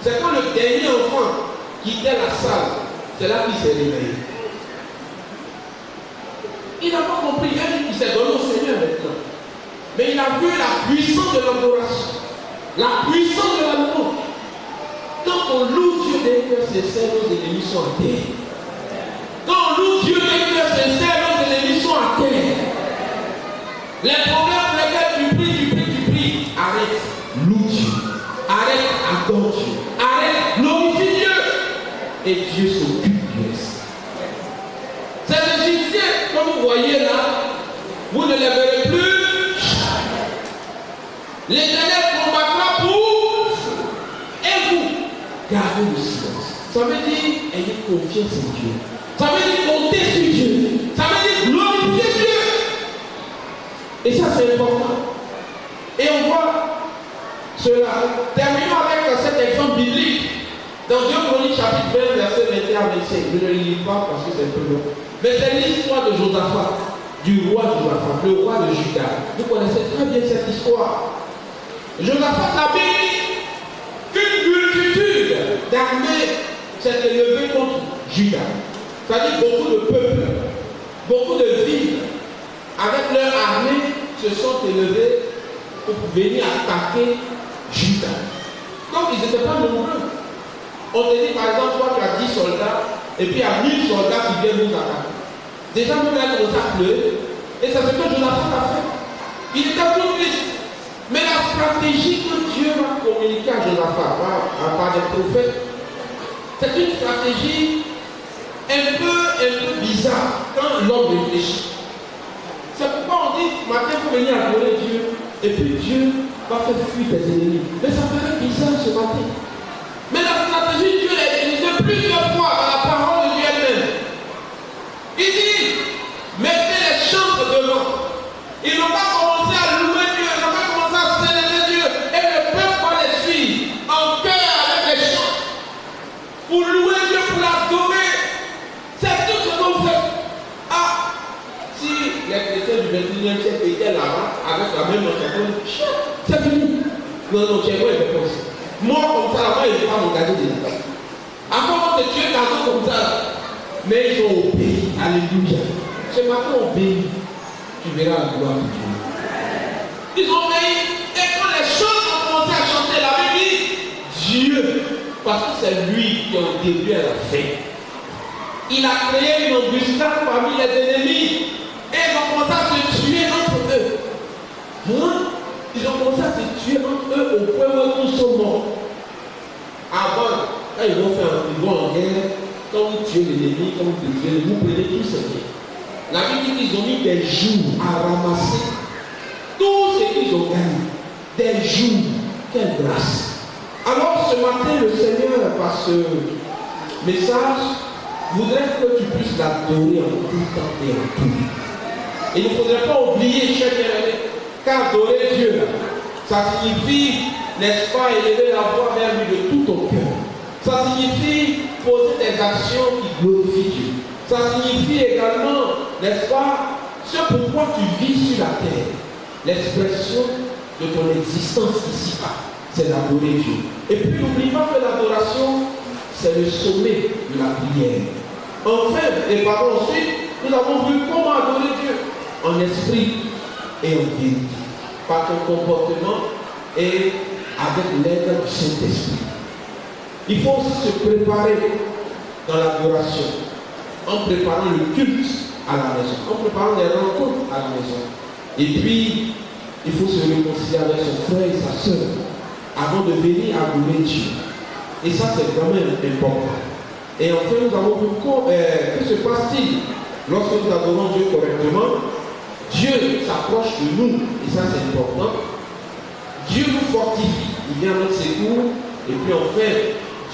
C'est quand le dernier enfant quittait la salle, c'est là qu'il s'est réveillé. Il n'a pas compris, il s'est donné au Seigneur maintenant. Mais il a vu la puissance de l'adoration, la puissance de la louange. Quand on loue Dieu d'un cœur sincère, nos ennemis sont à terre. Quand on loue Dieu d'un cœur sincère, nos ennemis sont à terre. Les problèmes pour lesquels tu pries, arrête, loue Dieu. Arrête, adore Dieu. Arrête, glorifie Dieu. Et Dieu s'occupe du reste. Ces Égyptiens, comme vous voyez là, vous ne les verrez plus jamais. L'Éternel combattra pour vous. Et vous, gardez le silence. Ça veut dire, ayez confiance en Dieu. Ça veut dire compter sur Dieu. Ça veut dire glorifier Dieu. Et ça, c'est important. Et on voit cela. Terminons avec cet exemple biblique. Dans 2 Chroniques chapitre 20, verset 21 à 25. Je ne le lis pas parce que c'est un peu long. Mais c'est l'histoire de Josaphat, du roi Josaphat, le roi de Juda. Vous connaissez très bien cette histoire. Josaphat a béni qu'une multitude d'armées s'est élevée contre Juda. C'est-à-dire beaucoup de peuples, beaucoup de villes, avec leur armée, se sont élevés pour venir attaquer Juda. Donc ils n'étaient pas nombreux. On te dit par exemple, toi tu as 10 soldats, et puis il y a 1000 soldats qui viennent nous attaquer. Déjà nous là on a pleuré, et c'est ce que Jonathan a fait. Il était tout triste. Mais la stratégie que Dieu va communiquer à Josaphat par des prophètes, c'est une stratégie un peu bizarre quand l'homme réfléchit. C'est pourquoi on dit, matin, il faut venir adorer Dieu, et puis Dieu va faire fuir tes ennemis. Mais ça paraît bizarre ce matin. Mais la stratégie, Dieu l'a utilisée plusieurs fois dans la parole de Dieu elle-même. Il dit, mettez les chantres devant. Ils n'ont pas commencé à louer Dieu, ils n'ont pas commencé à célébrer Dieu. Et le peuple va les suivre en cœur avec les chants. Pour louer Dieu, pour l'adorer. C'est tout ce qu'on fait. Ah, si les chrétiens du 21e siècle étaient là-bas, avec la même chanson, c'est fini. Non, tu es moi, il est comme ça. Moi, comme ça, là-bas, il ne pas me garder de là. Avant de tuer Cadeau comme ça, mais ils ont obéi. Alléluia. Ce matin, on obéit. Tu verras la gloire de Dieu. Ils ont obéi. Et quand les choses ont commencé à chanter, la Bible dit Dieu, parce que c'est lui qui a début à la fin. Il a créé une embuscade parmi les ennemis. Et ils ont commencé à se tuer entre eux. Hein? Ils ont commencé à se tuer entre eux au point où nous sommes morts. Avant, quand ils vont en guerre, quand vous tuez l'ennemi, quand vous tuez, vous prenez tout ce qui est. La Bible dit qu'ils ont mis des jours à ramasser tout ce qu'ils ont gagné. Des jours. Quelle grâce. Alors ce matin, le Seigneur, par ce message, voudrait que tu puisses l'adorer en tout temps et en tout. Il ne faudrait pas oublier, chers bien-aimés, qu'adorer Dieu, ça signifie, n'est-ce pas, élever la voix vers lui de tout ton cœur. Ça signifie poser des actions qui glorifient Dieu. Ça signifie également, n'est-ce pas, ce pourquoi tu vis sur la terre. L'expression de ton existence ici-bas, c'est d'adorer Dieu. Et puis n'oublie pas que l'adoration, c'est le sommet de la prière. Enfin, et par ensuite, nous avons vu comment adorer Dieu en esprit et en vérité, par ton comportement et avec l'aide du Saint-Esprit. Il faut aussi se préparer dans l'adoration, en préparant le culte à la maison, en préparant les rencontres à la maison. Et puis, il faut se réconcilier avec son frère et sa soeur avant de venir adorer Dieu. Et ça, c'est vraiment important. Et enfin, nous avons vu que se passe-t-il lorsque nous adorons Dieu correctement. Dieu s'approche de nous, et ça c'est important. Dieu nous fortifie, il vient à notre secours, et puis enfin,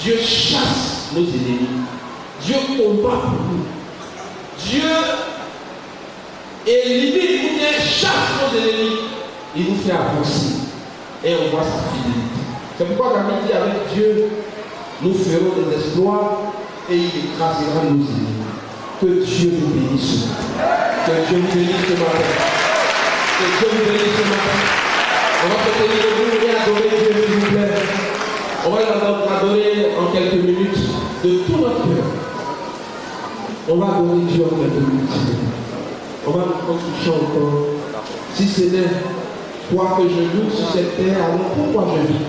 Dieu chasse nos ennemis. Dieu combat pour nous. Dieu élimine, ou bien chasse nos ennemis. Il nous fait avancer. Et on voit sa fidélité. C'est pourquoi David dit avec Dieu, nous ferons des exploits et il écrasera nos ennemis. Que Dieu vous bénisse. Que Dieu vous bénisse ce matin. Que Dieu vous bénisse ce matin. On va se tenir debout et adorer Dieu, s'il vous plaît. On va l'adorer en quelques minutes de tout notre cœur. On va adorer Dieu en quelques minutes. On va nous toucher encore. Si ce n'est toi que je loue sur cette terre, alors pourquoi je vis?